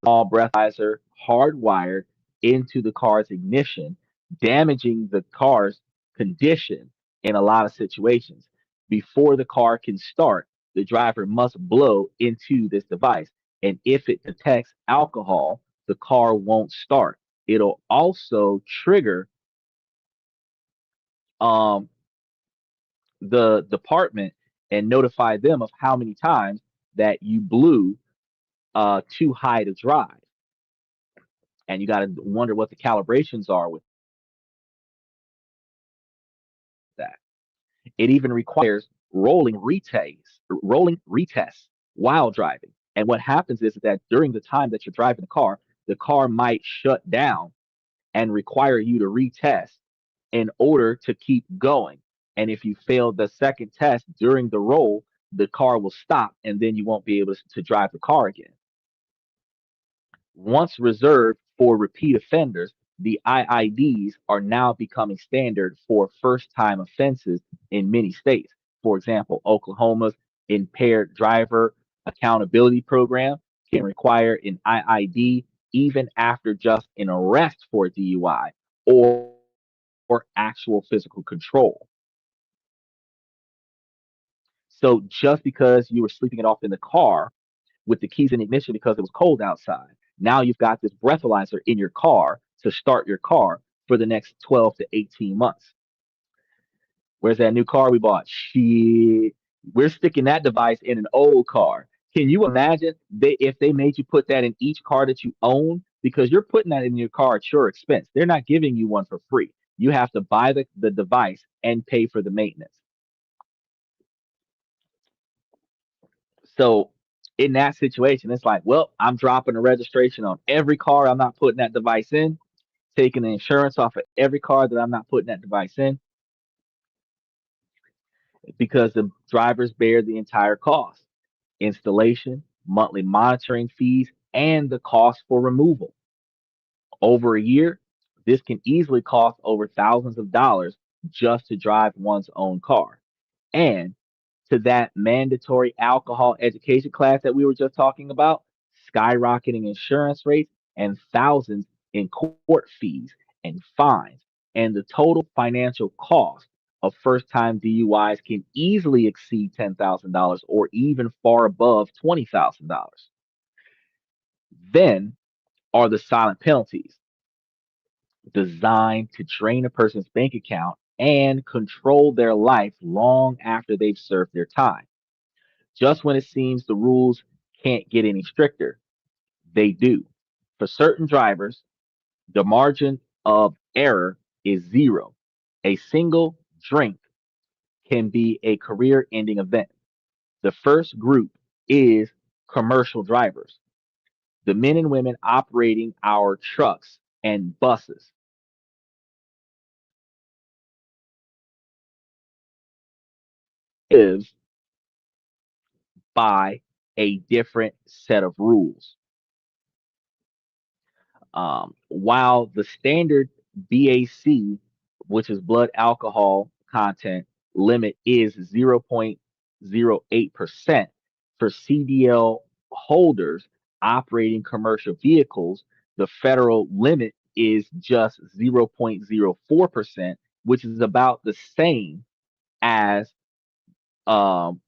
Small breathalyzer hardwired into the car's ignition, damaging the car's condition in a lot of situations. Before the car can start, the driver must blow into this device. And if it detects alcohol, the car won't start. It'll also trigger um, the department and notify them of how many times that you blew too high to drive. And you got to wonder what the calibrations are with that. It even requires rolling retests while driving. And what happens is that during the time that you're driving the car might shut down and require you to retest in order to keep going. And if you fail the second test during the roll, the car will stop and then you won't be able to drive the car again. Once reserved for repeat offenders, the IIDs are now becoming standard for first time offenses in many states. For example, Oklahoma's Impaired Driver Accountability Program can require an IID even after just an arrest for DUI or actual physical control. So just because you were sleeping it off in the car with the keys in ignition because it was cold outside. Now you've got this breathalyzer in your car to start your car for the next 12 to 18 months. Where's that new car we bought? Shit. We're sticking that device in an old car. Can you imagine if they made you put that in each car that you own? Because you're putting that in your car at your expense. They're not giving you one for free. You have to buy the device and pay for the maintenance. So in that situation, it's like, well, I'm dropping the registration on every car I'm not putting that device in, taking the insurance off of every car that I'm not putting that device in, because the drivers bear the entire cost installation, monthly monitoring fees, and the cost for removal. Over a year, this can easily cost over thousands of dollars just to drive one's own car. And to that mandatory alcohol education class that we were just talking about, skyrocketing insurance rates and thousands in court fees and fines. And the total financial cost of first time DUIs can easily exceed $10,000 or even far above $20,000. Then are the silent penalties designed to drain a person's bank account and control their life long after they've served their time. Just when it seems the rules can't get any stricter, they do. For certain drivers, the margin of error is zero. A single drink can be a career ending event. The first group is commercial drivers, the men and women operating our trucks and buses. Lives by a different set of rules. While the standard BAC, which is blood alcohol content limit, is 0.08% for CDL holders operating commercial vehicles, the federal limit is just 0.04%, which is about the same as um,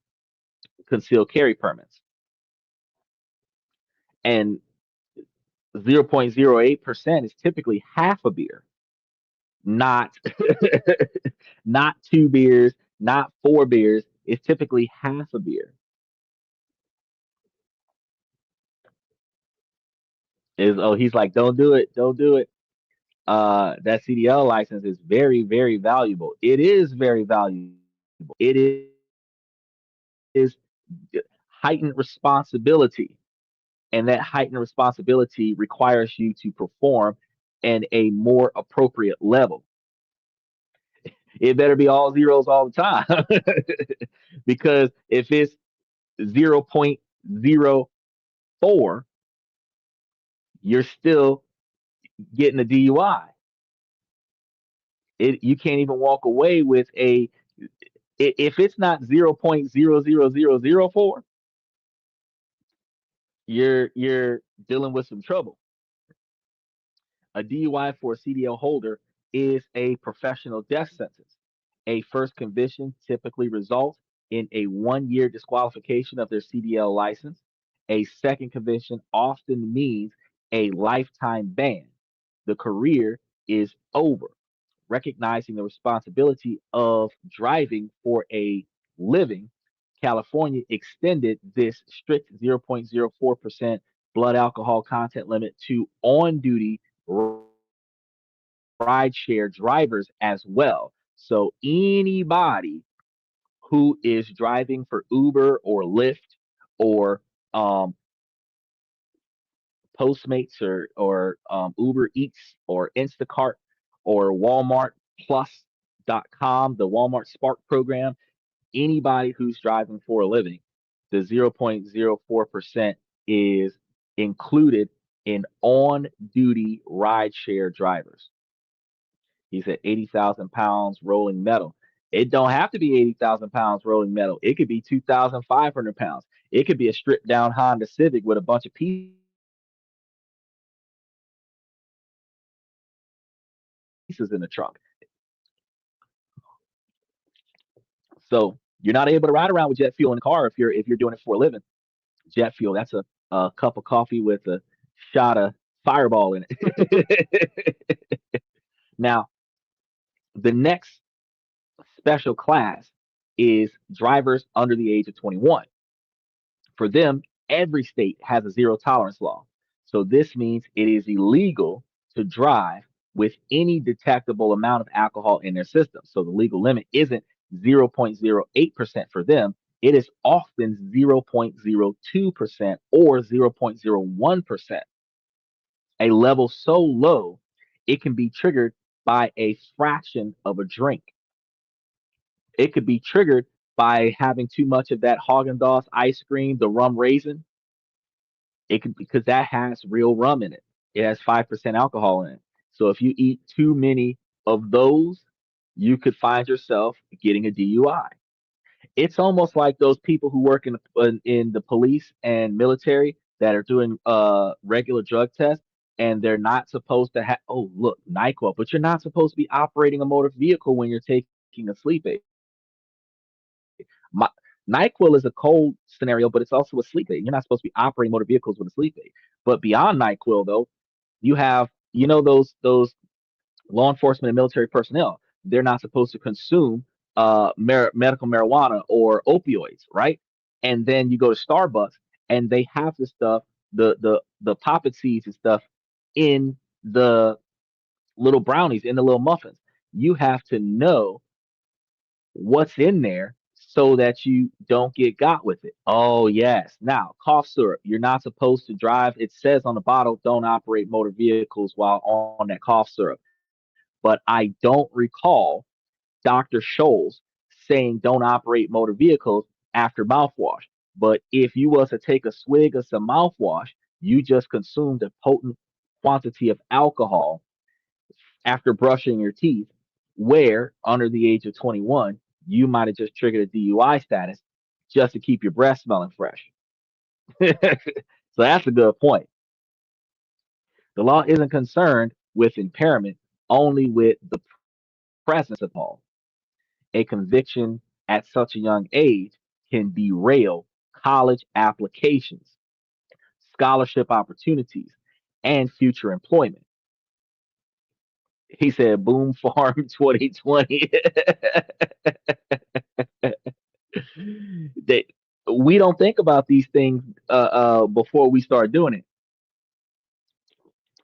concealed carry permits. And 0.08% is typically half a beer, not not two beers, not four beers. It's typically half a beer. Is oh he's like, don't do it, don't do it. That CDL license is very, very valuable. It is very valuable. It is heightened responsibility, and that heightened responsibility requires you to perform in a more appropriate level. It better be all zeros all the time. Because if it's 0.04, you're still getting a DUI. You can't even walk away with if it's not 0.00004, you're dealing with some trouble. A DUI for a CDL holder is a professional death sentence. A first conviction typically results in a 1 year disqualification of their CDL license. A second conviction often means a lifetime ban. The career is over. Recognizing the responsibility of driving for a living, California extended this strict 0.04% blood alcohol content limit to on duty rideshare drivers as well. So anybody who is driving for Uber or Lyft or um, Postmates or Uber Eats or Instacart or Walmart Plus.com, the Walmart Spark program, anybody who's driving for a living, the 0.04% is included in on duty rideshare drivers. He said 80,000 pounds rolling metal. It don't have to be 80,000 pounds rolling metal. It could be 2,500 pounds. It could be a stripped down Honda Civic with a bunch of pieces in the trunk. So you're not able to ride around with jet fuel in the car if you're doing it for a living. Jet fuel, that's a cup of coffee with a shot of fireball in it. Now, the next special class is drivers under the age of 21. For them, every state has a zero tolerance law. So this means it is illegal to drive with any detectable amount of alcohol in their system. So the legal limit isn't 0.08% for them. It is often 0.02% or 0.01%, a level so low it can be triggered by a fraction of a drink. It could be triggered by having too much of that Haagen Dazs ice cream, the rum raisin. It could because that has real rum in it. It has 5% alcohol in it. So if you eat too many of those, you could find yourself getting a DUI. It's almost like those people who work in the police and military that are doing regular drug tests, and they're not supposed to have. Oh, look, NyQuil, but you're not supposed to be operating a motor vehicle when you're taking a sleep aid. My, NyQuil is a cold scenario, but it's also a sleep aid. You're not supposed to be operating motor vehicles with a sleep aid. But beyond NyQuil, though, you have those law enforcement and military personnel. They're not supposed to consume medical marijuana or opioids, right? And then you go to Starbucks and they have the stuff, the poppet seeds and stuff in the little brownies, in the little muffins. You have to know what's in there so that you don't get got with it. Oh, yes. Now, cough syrup. You're not supposed to drive. It says on the bottle, don't operate motor vehicles while on that cough syrup. But I don't recall Dr. Scholl's saying don't operate motor vehicles after mouthwash. But if you was to take a swig of some mouthwash, you just consumed a potent quantity of alcohol after brushing your teeth, where under the age of 21, you might have just triggered a DUI status just to keep your breath smelling fresh. So that's a good point. The law isn't concerned with impairment, only with the presence of alcohol. A conviction at such a young age can derail college applications, scholarship opportunities, and future employment. He said, "Boom farm 2020." They, we don't think about these things before we start doing it.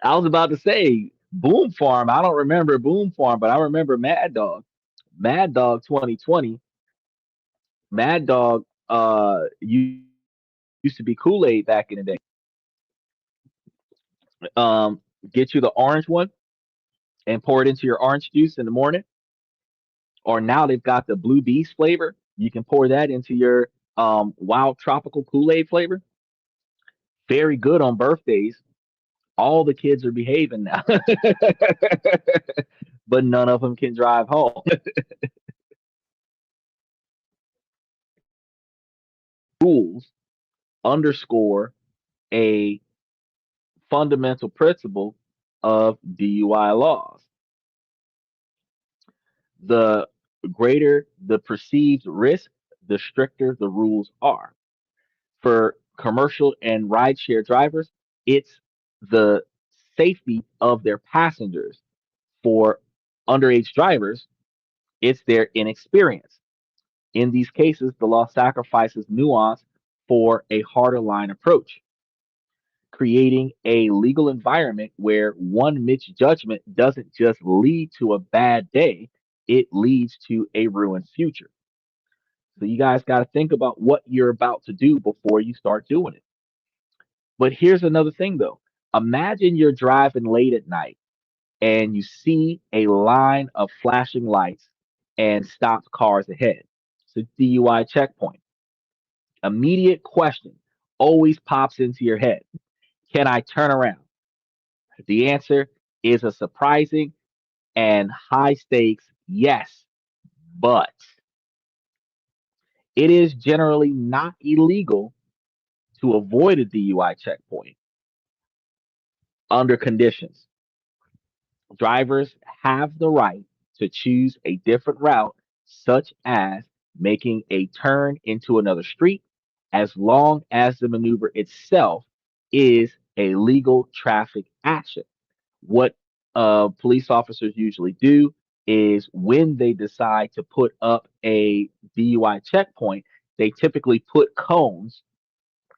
I was about to say Boom Farm. I don't remember Boom Farm, but I remember Mad Dog. Mad Dog 2020. Mad Dog used to be Kool-Aid back in the day. Get you the orange one and pour it into your orange juice in the morning. Or now they've got the Blue Beast flavor. You can pour that into your wild tropical Kool-Aid flavor. Very good on birthdays. All the kids are behaving now, but none of them can drive home. Rules underscore a fundamental principle of DUI laws. The greater the perceived risk, the stricter the rules are. For commercial and rideshare drivers, it's the safety of their passengers. For underage drivers, it's their inexperience. In these cases, the law sacrifices nuance for a harder line approach, creating a legal environment where one misjudgment doesn't just lead to a bad day, it leads to a ruined future. So you guys got to think about what you're about to do before you start doing it. But here's another thing though. Imagine you're driving late at night and you see a line of flashing lights and stopped cars ahead. It's a DUI checkpoint. Immediate question always pops into your head. Can I turn around? The answer is a surprising and high stakes yes, but it is generally not illegal to avoid a DUI checkpoint under conditions. Drivers have the right to choose a different route, such as making a turn into another street, as long as the maneuver itself is a legal traffic action. What police officers usually do is when they decide to put up a DUI checkpoint, they typically put cones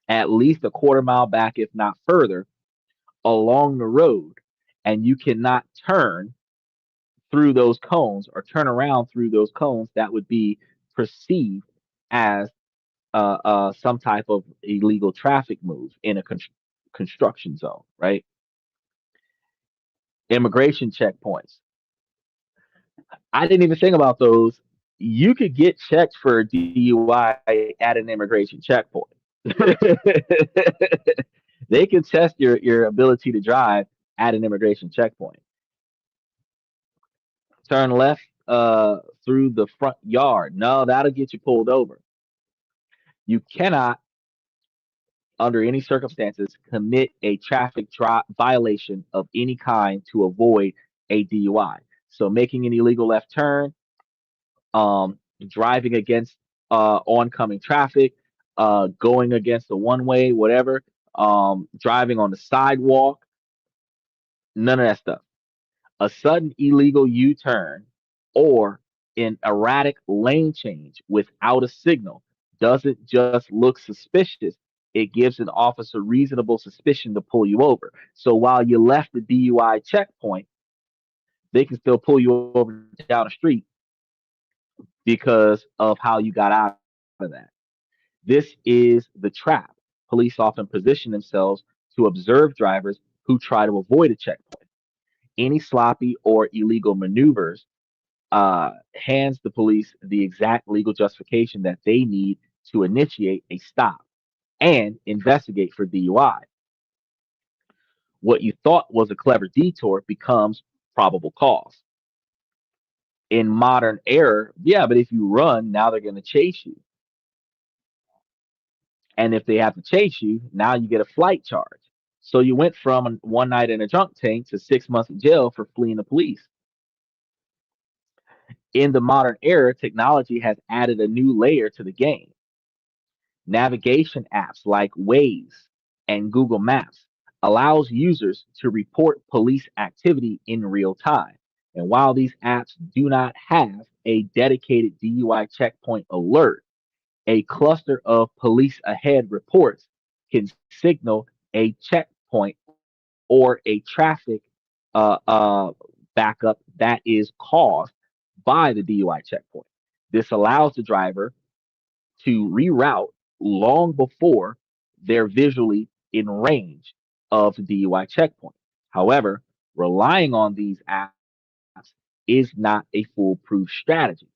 at least a quarter mile back, if not further, along the road, and you cannot turn through those cones or turn around through those cones that would be perceived as some type of illegal traffic move in a construction zone, right? Immigration checkpoints. I didn't even think about those. You could get checked for DUI at an immigration checkpoint. They can test your ability to drive at an immigration checkpoint. Turn left through the front yard. No, that'll get you pulled over. You cannot, under any circumstances, commit a violation of any kind to avoid a DUI. So making an illegal left turn, driving against oncoming traffic, going against a one way, whatever, driving on the sidewalk, none of that stuff. A sudden illegal U turn or an erratic lane change without a signal doesn't just look suspicious, it gives an officer reasonable suspicion to pull you over. So while you left the DUI checkpoint, they can still pull you over down the street because of how you got out of that. This is the trap. Police often position themselves to observe drivers who try to avoid a checkpoint. Any sloppy or illegal maneuvers hands the police the exact legal justification that they need to initiate a stop and investigate for DUI. What you thought was a clever detour becomes probable cause. In modern era, yeah, but if you run, now they're going to chase you. And if they have to chase you, now you get a flight charge. So you went from one night in a drunk tank to 6 months in jail for fleeing the police. In the modern era, technology has added a new layer to the game. Navigation apps like Waze and Google Maps allows users to report police activity in real time. And while these apps do not have a dedicated DUI checkpoint alert, a cluster of police ahead reports can signal a checkpoint or a traffic uh, uh, backup that is caused by the DUI checkpoint. This allows the driver to reroute long before they're visually in range of the DUI checkpoint. However, relying on these apps is not a foolproof strategy.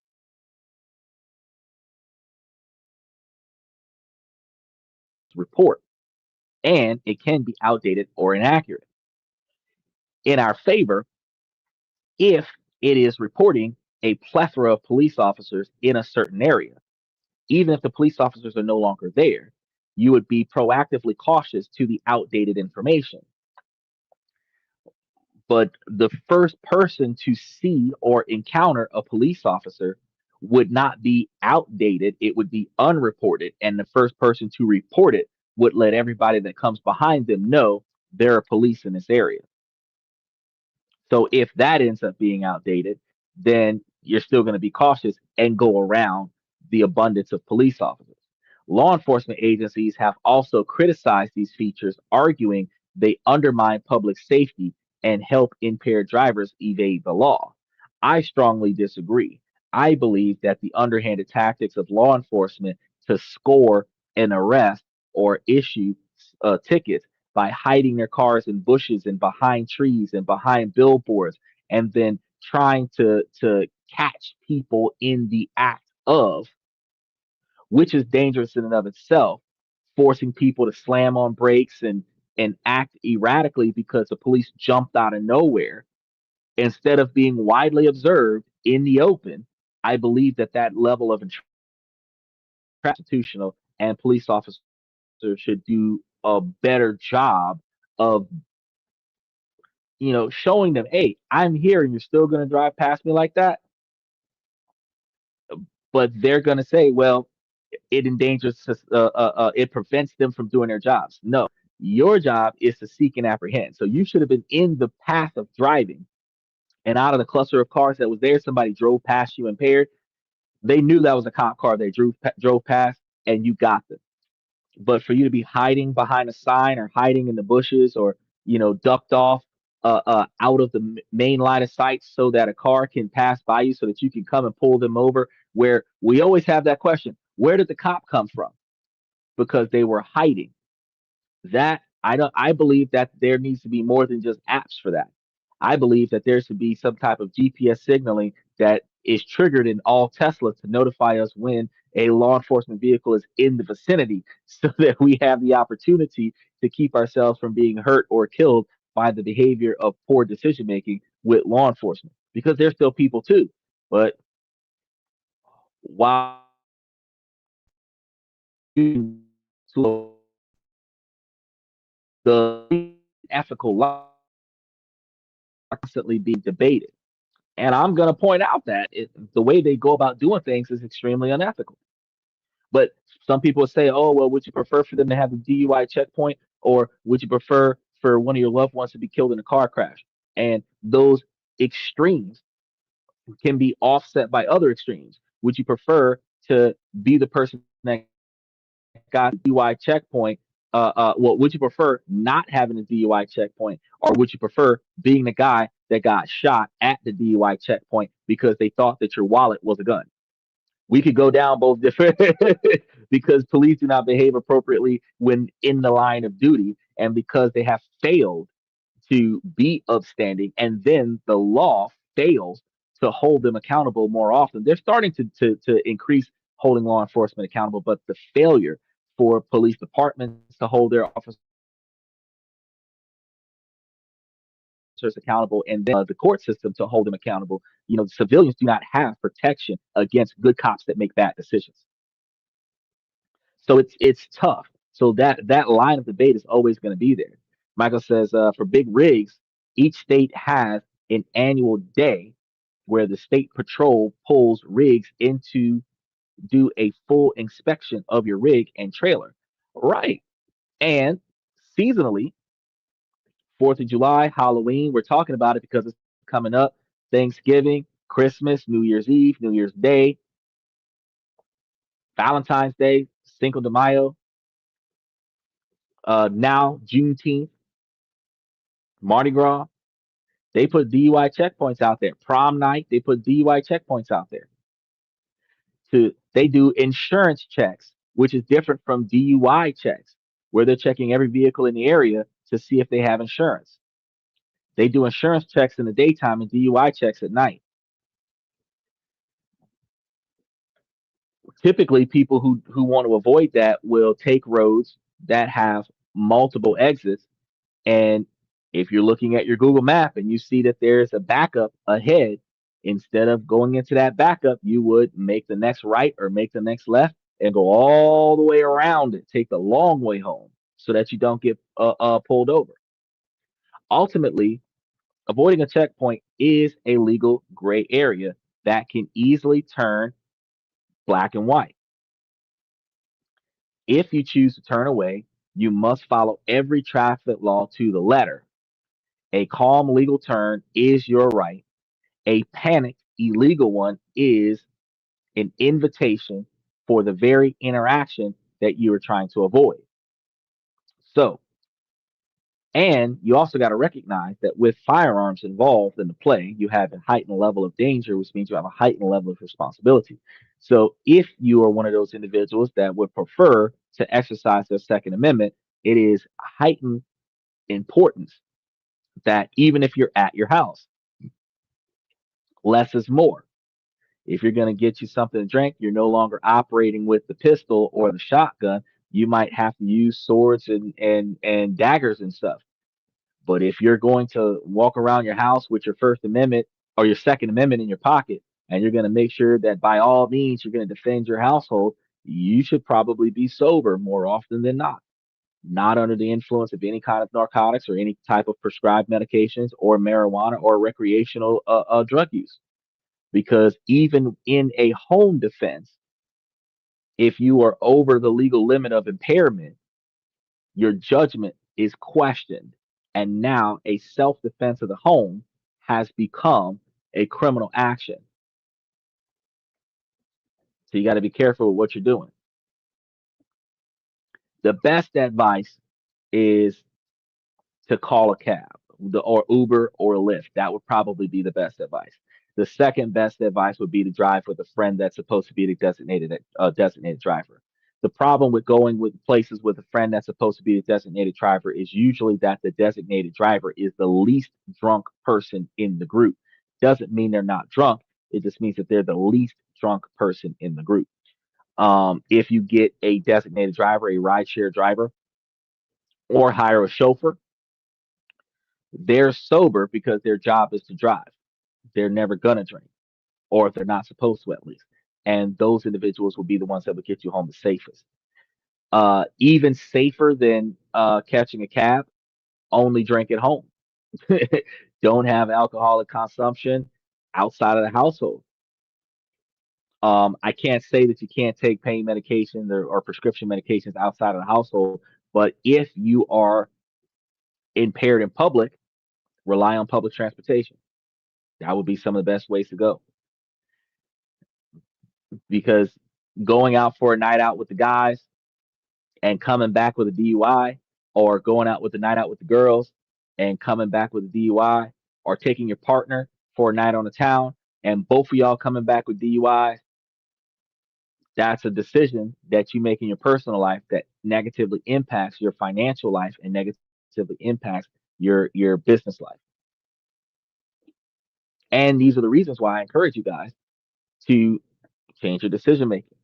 Report, and it can be outdated or inaccurate. In our favor, if it is reporting a plethora of police officers in a certain area, even if the police officers are no longer there, you would be proactively cautious to the outdated information. But the first person to see or encounter a police officer would not be outdated, it would be unreported. And the first person to report it would let everybody that comes behind them know there are police in this area. So if that ends up being outdated, then you're still going to be cautious and go around the abundance of police officers. Law enforcement agencies have also criticized these features, arguing they undermine public safety and help impaired drivers evade the law. I strongly disagree. I believe that the underhanded tactics of law enforcement to score an arrest or issue tickets by hiding their cars in bushes and behind trees and behind billboards, and then trying to catch people in the act of, which is dangerous in and of itself, forcing people to slam on brakes and act erratically because the police jumped out of nowhere instead of being widely observed in the open. I believe that that level of constitutional, and police officers should do a better job of, showing them, hey, I'm here and you're still going to drive past me like that. But they're going to say, well, it endangers, it prevents them from doing their jobs. No, your job is to seek and apprehend. So you should have been in the path of driving, and out of the cluster of cars that was there, somebody drove past you impaired. They knew that was a cop car they drove past, and you got them. But for you to be hiding behind a sign or hiding in the bushes or ducked off out of the main line of sight so that a car can pass by you so that you can come and pull them over, where we always have that question, where did the cop come from? Because they were hiding. That I believe that there needs to be more than just apps for that. I believe that there should be some type of GPS signaling that is triggered in all Teslas to notify us when a law enforcement vehicle is in the vicinity, so that we have the opportunity to keep ourselves from being hurt or killed by the behavior of poor decision making with law enforcement, because they're still people too. But while to the ethical law constantly being debated. And I'm going to point out that the way they go about doing things is extremely unethical. But some people say, oh, well, would you prefer for them to have a DUI checkpoint, or would you prefer for one of your loved ones to be killed in a car crash? And those extremes can be offset by other extremes. Would you prefer to be the person that got a DUI checkpoint? Well, would you prefer not having a DUI checkpoint, or would you prefer being the guy that got shot at the DUI checkpoint because they thought that your wallet was a gun? We could go down both different because police do not behave appropriately when in the line of duty, and because they have failed to be upstanding, and then the law fails to hold them accountable more often. They're starting to increase holding law enforcement accountable, but the failure for police departments to hold their officers accountable, and then the court system to hold them accountable. Civilians do not have protection against good cops that make bad decisions. So it's tough. So that line of debate is always going to be there. Michael says for big rigs, each state has an annual day where the state patrol pulls rigs in to do a full inspection of your rig and trailer. Right. And seasonally, 4th of July, Halloween, we're talking about it because it's coming up. Thanksgiving, Christmas, New Year's Eve, New Year's Day, Valentine's Day, Cinco de Mayo, now Juneteenth, Mardi Gras. They put DUI checkpoints out there. Prom night, they put DUI checkpoints out there. They do insurance checks, which is different from DUI checks, where they're checking every vehicle in the area to see if they have insurance. They do insurance checks in the daytime and DUI checks at night. Typically, people who want to avoid that will take roads that have multiple exits. And if you're looking at your Google map and you see that there's a backup ahead, instead of going into that backup, you would make the next right or make the next left and go all the way around it, take the long way home so that you don't get pulled over. Ultimately, avoiding a checkpoint is a legal gray area that can easily turn black and white. If you choose to turn away, you must follow every traffic law to the letter. A calm legal turn is your right. A panicked illegal one is an invitation for the very interaction that you are trying to avoid. So, and you also got to recognize that with firearms involved in the play, you have a heightened level of danger, which means you have a heightened level of responsibility. So, if you are one of those individuals that would prefer to exercise their Second Amendment, it is heightened importance that even if you're at your house, less is more. If you're going to get you something to drink, you're no longer operating with the pistol or the shotgun. You might have to use swords and daggers and stuff. But if you're going to walk around your house with your First Amendment or your Second Amendment in your pocket, and you're going to make sure that by all means you're going to defend your household, you should probably be sober more often than not under the influence of any kind of narcotics or any type of prescribed medications or marijuana or recreational drug use. Because even in a home defense, if you are over the legal limit of impairment, your judgment is questioned. And now a self defense of the home has become a criminal action. So you got to be careful with what you're doing. The best advice is to call a cab, or Uber or Lyft. That would probably be the best advice. The second best advice would be to drive with a friend that's supposed to be the designated driver. The problem with going with places with a friend that's supposed to be the designated driver is usually that the designated driver is the least drunk person in the group. Doesn't mean they're not drunk. It just means that they're the least drunk person in the group. If you get a designated driver, a rideshare driver, or hire a chauffeur, they're sober because their job is to drive. They're never gonna drink. or if they're not supposed to at least. And those individuals will be the ones that would get you home the safest. Even safer than catching a cab, only drink at home. Don't have alcoholic consumption outside of the household. I can't say that you can't take pain medications or prescription medications outside of the household, but if you are impaired in public, rely on public transportation. That would be some of the best ways to go because going out for a night out with the guys and coming back with a DUI, or going out with a night out with the girls and coming back with a DUI, or taking your partner for a night on the town and both of y'all coming back with DUIs, that's a decision that you make in your personal life that negatively impacts your financial life and negatively impacts your business life. And these are the reasons why I encourage you guys to change your decision making.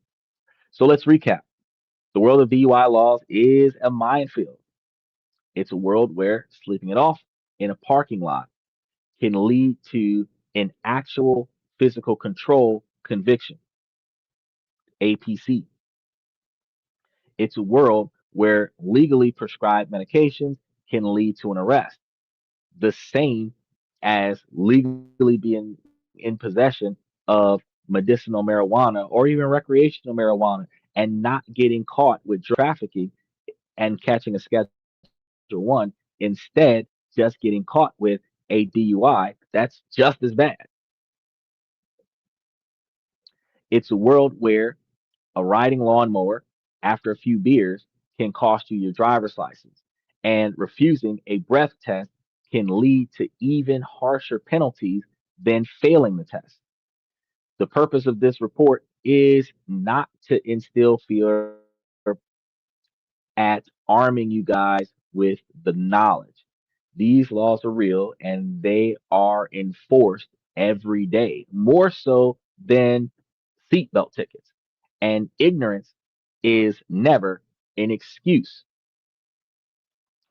So let's recap. The world of DUI laws is a minefield. It's a world where sleeping it off in a parking lot can lead to an actual physical control conviction, APC. It's a world where legally prescribed medications can lead to an arrest, the same as legally being in possession of medicinal marijuana or even recreational marijuana and not getting caught with trafficking and catching a Schedule 1, instead just getting caught with a DUI that's just as bad. It's a world where a riding lawnmower after a few beers can cost you your driver's license, and refusing a breath test can lead to even harsher penalties than failing the test. The purpose of this report is not to instill fear at arming you guys with the knowledge. These laws are real and they are enforced every day, more so than seatbelt tickets. And ignorance is never an excuse.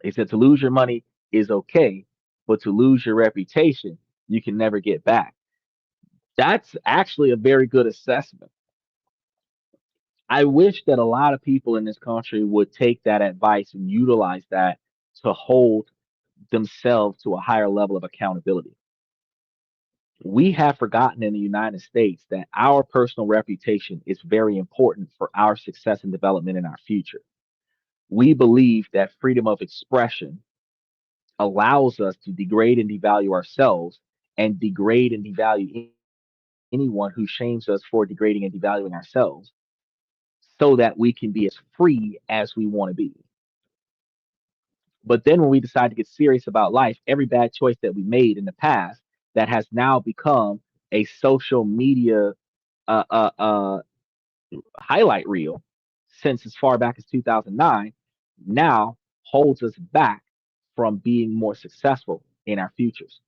They said to lose your money is okay, but to lose your reputation, you can never get back. That's actually a very good assessment. I wish that a lot of people in this country would take that advice and utilize that to hold themselves to a higher level of accountability. We have forgotten in the United States that our personal reputation is very important for our success and development in our future. We believe that freedom of expression allows us to degrade and devalue ourselves and degrade and devalue anyone who shames us for degrading and devaluing ourselves so that we can be as free as we want to be. But then when we decide to get serious about life, every bad choice that we made in the past that has now become a social media uh, uh, uh, highlight reel since as far back as 2009 now holds us back from being more successful in our futures.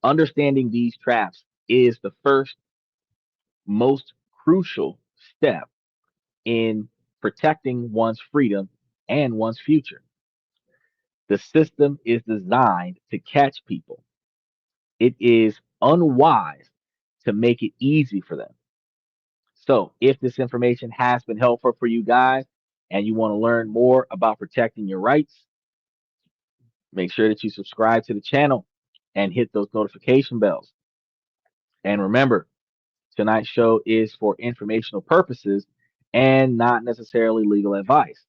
Understanding these traps is the first most crucial step in protecting one's freedom and one's future. The system is designed to catch people. It is unwise to make it easy for them. So, if this information has been helpful for you guys and you want to learn more about protecting your rights, make sure that you subscribe to the channel and hit those notification bells. And remember, tonight's show is for informational purposes and not necessarily legal advice.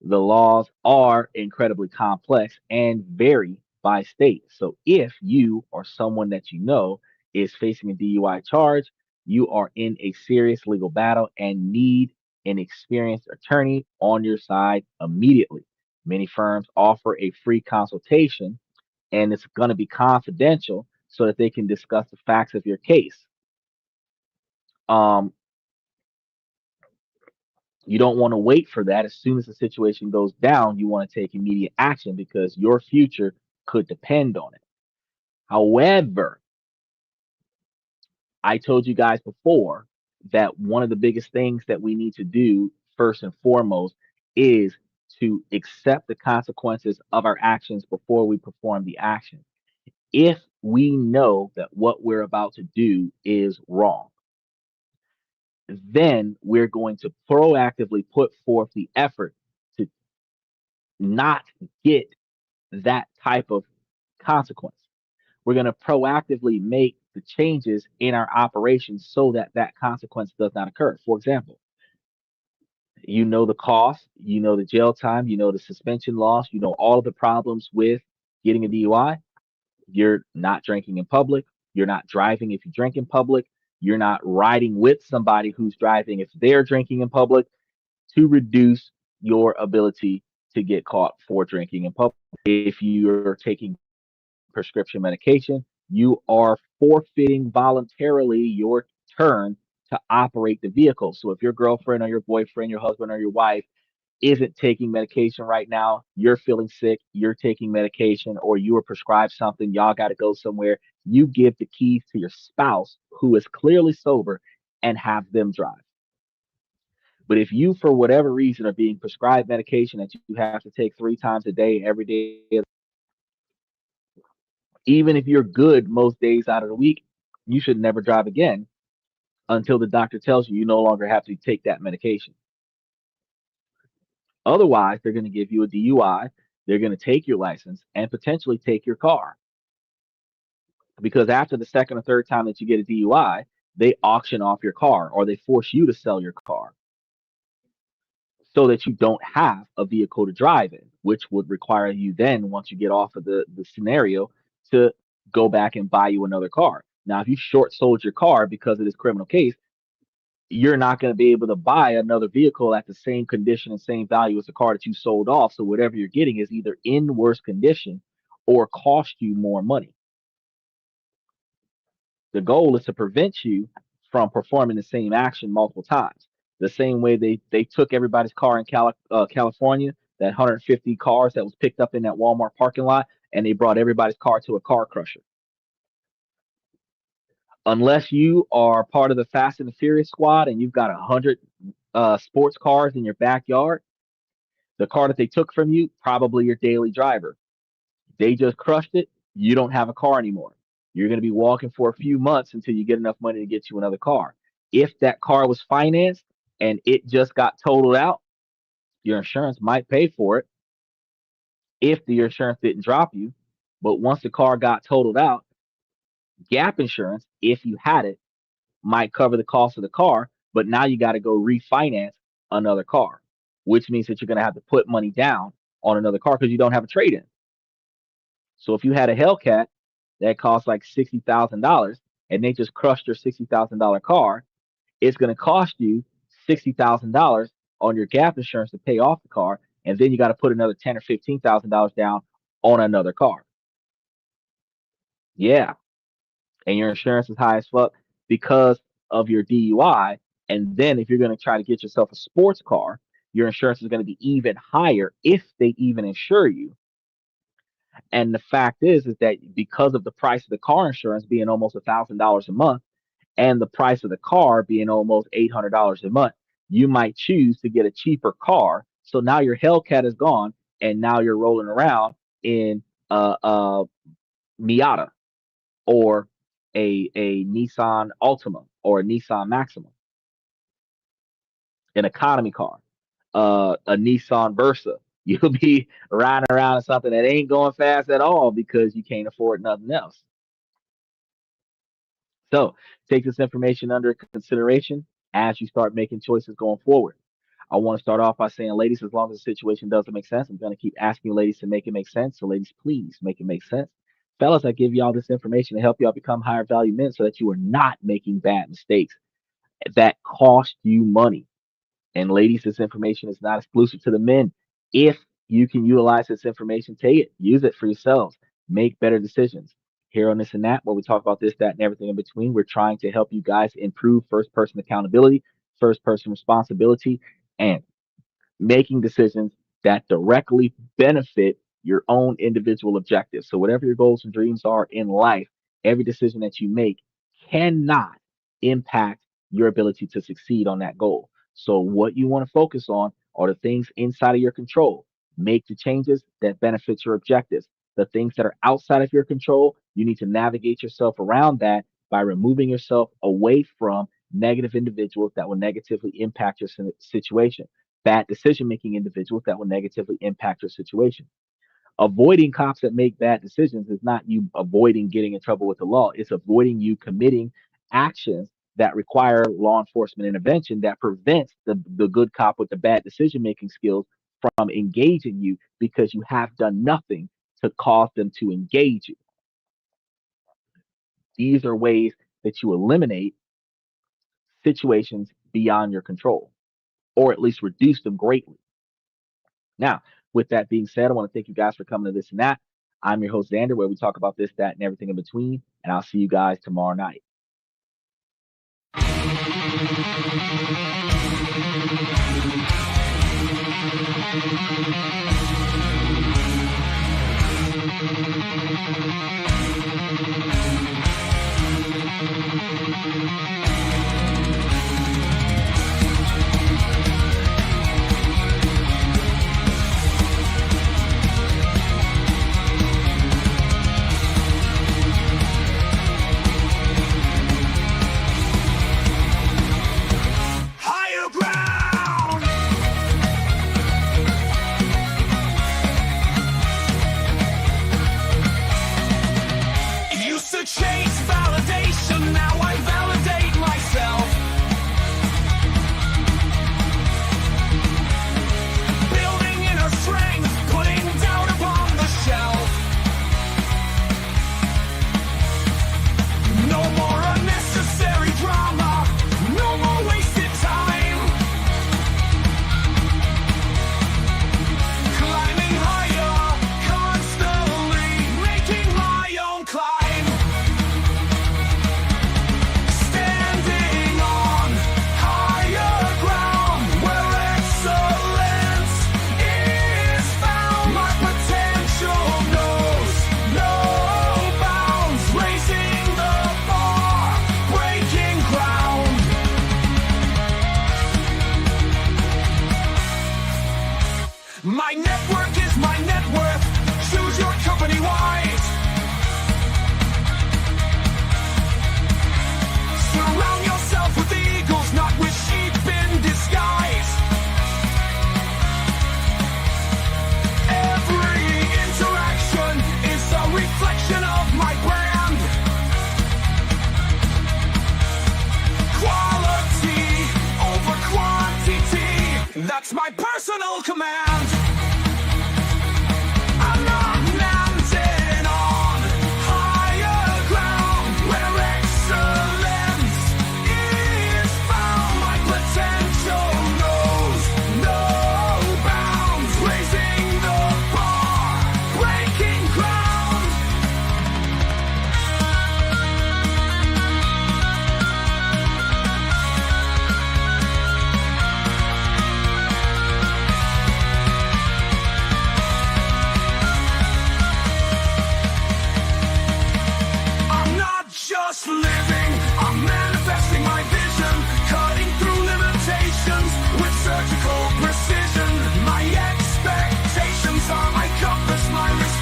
The laws are incredibly complex and vary by state. So if you or someone that you know is facing a DUI charge, you are in a serious legal battle and need an experienced attorney on your side immediately. Many firms offer a free consultation and it's going to be confidential so that they can discuss the facts of your case. Um, You don't want to wait for that. As soon as the situation goes down, you want to take immediate action because your future could depend on it. However, I told you guys before that one of the biggest things that we need to do first and foremost is to accept the consequences of our actions before we perform the action. If we know that what we're about to do is wrong, then we're going to proactively put forth the effort to not get that type of consequence. We're going to proactively make the changes in our operations so that that consequence does not occur. For example, you know the cost, you know the jail time, you know the suspension loss, you know all of the problems with getting a DUI. You're not drinking in public. You're not driving if you drink in public. You're not riding with somebody who's driving if they're drinking in public, to reduce your ability to get caught for drinking in public. If you're taking prescription medication, you are forfeiting voluntarily your turn to operate the vehicle. So if your girlfriend or your boyfriend, your husband or your wife isn't taking medication right now, you're feeling sick, you're taking medication, or you were prescribed something, y'all got to go somewhere, you give the keys to your spouse who is clearly sober and have them drive. But if you, for whatever reason, are being prescribed medication that you have to take 3 times a day, every day, even if you're good most days out of the week, you should never drive again until the doctor tells you you no longer have to take that medication. Otherwise, they're going to give you a DUI, they're going to take your license and potentially take your car. Because after the second or third time that you get a DUI, they auction off your car or they force you to sell your car so that you don't have a vehicle to drive in, which would require you then, once you get off of the scenario, to go back and buy you another car. Now, if you short sold your car because of this criminal case, you're not going to be able to buy another vehicle at the same condition and same value as the car that you sold off. So whatever you're getting is either in worse condition or cost you more money. The goal is to prevent you from performing the same action multiple times. The same way they took everybody's car in California, that 150 cars that was picked up in that Walmart parking lot, and they brought everybody's car to a car crusher. Unless you are part of the Fast and the Furious squad and you've got 100 sports cars in your backyard, the car that they took from you, probably your daily driver. They just crushed it. You don't have a car anymore. You're going to be walking for a few months until you get enough money to get you another car. If that car was financed and it just got totaled out, your insurance might pay for it if the insurance didn't drop you. But once the car got totaled out, gap insurance, if you had it, might cover the cost of the car. But now you got to go refinance another car, which means that you're going to have to put money down on another car because you don't have a trade in. So if you had a Hellcat that costs like $60,000 and they just crushed your $60,000 car, it's going to cost you $60,000 on your gap insurance to pay off the car, and then you got to put another $10,000 or $15,000 down on another car. Yeah, and your insurance is high as fuck because of your DUI. And then if you're going to try to get yourself a sports car, your insurance is going to be even higher if they even insure you. And the fact is that because of the price of the car insurance being almost $1,000 a month, and the price of the car being almost $800 a month, you might choose to get a cheaper car. So now your Hellcat is gone, and now you're rolling around in a Miata or a Nissan Altima or a Nissan Maxima, an economy car, a Nissan Versa. You'll be riding around in something that ain't going fast at all because you can't afford nothing else. So take this information under consideration as you start making choices going forward. I want to start off by saying, ladies, as long as the situation doesn't make sense, I'm going to keep asking you ladies to make it make sense. So, ladies, please make it make sense. Fellas, I give you all this information to help y'all become higher value men so that you are not making bad mistakes that cost you money. And ladies, this information is not exclusive to the men. If you can utilize this information, take it, use it for yourselves, make better decisions. Here on This and That, where we talk about this, that, and everything in between, we're trying to help you guys improve first person accountability, first person responsibility, and making decisions that directly benefit your own individual objectives. So, whatever your goals and dreams are in life, every decision that you make cannot impact your ability to succeed on that goal. So, what you want to focus on are the things inside of your control. Make the changes that benefit your objectives. The things that are outside of your control, you need to navigate yourself around that by removing yourself away from negative individuals that will negatively impact your situation, bad decision making individuals that will negatively impact your situation. Avoiding cops that make bad decisions is not you avoiding getting in trouble with the law. It's avoiding you committing actions that require law enforcement intervention that prevents the good cop with the bad decision making skills from engaging you because you have done nothing to cause them to engage you. These are ways that you eliminate situations beyond your control, or at least reduce them greatly. Now, with that being said, I want to thank you guys for coming to this and that. I'm your host, Xander, where we talk about this, that, and everything in between. And I'll see you guys tomorrow night. Chase validation, now I validate myself. Building inner strength, putting doubt upon the shelf. No more unnecessary drama, no more wasted time. Climbing higher, constantly making my own climb. My network is my net worth. Choose your company wise. Surround yourself with eagles, not with sheep in disguise. Every interaction is a reflection of my brand. Quality over quantity, that's my personal command. We'll be right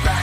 back.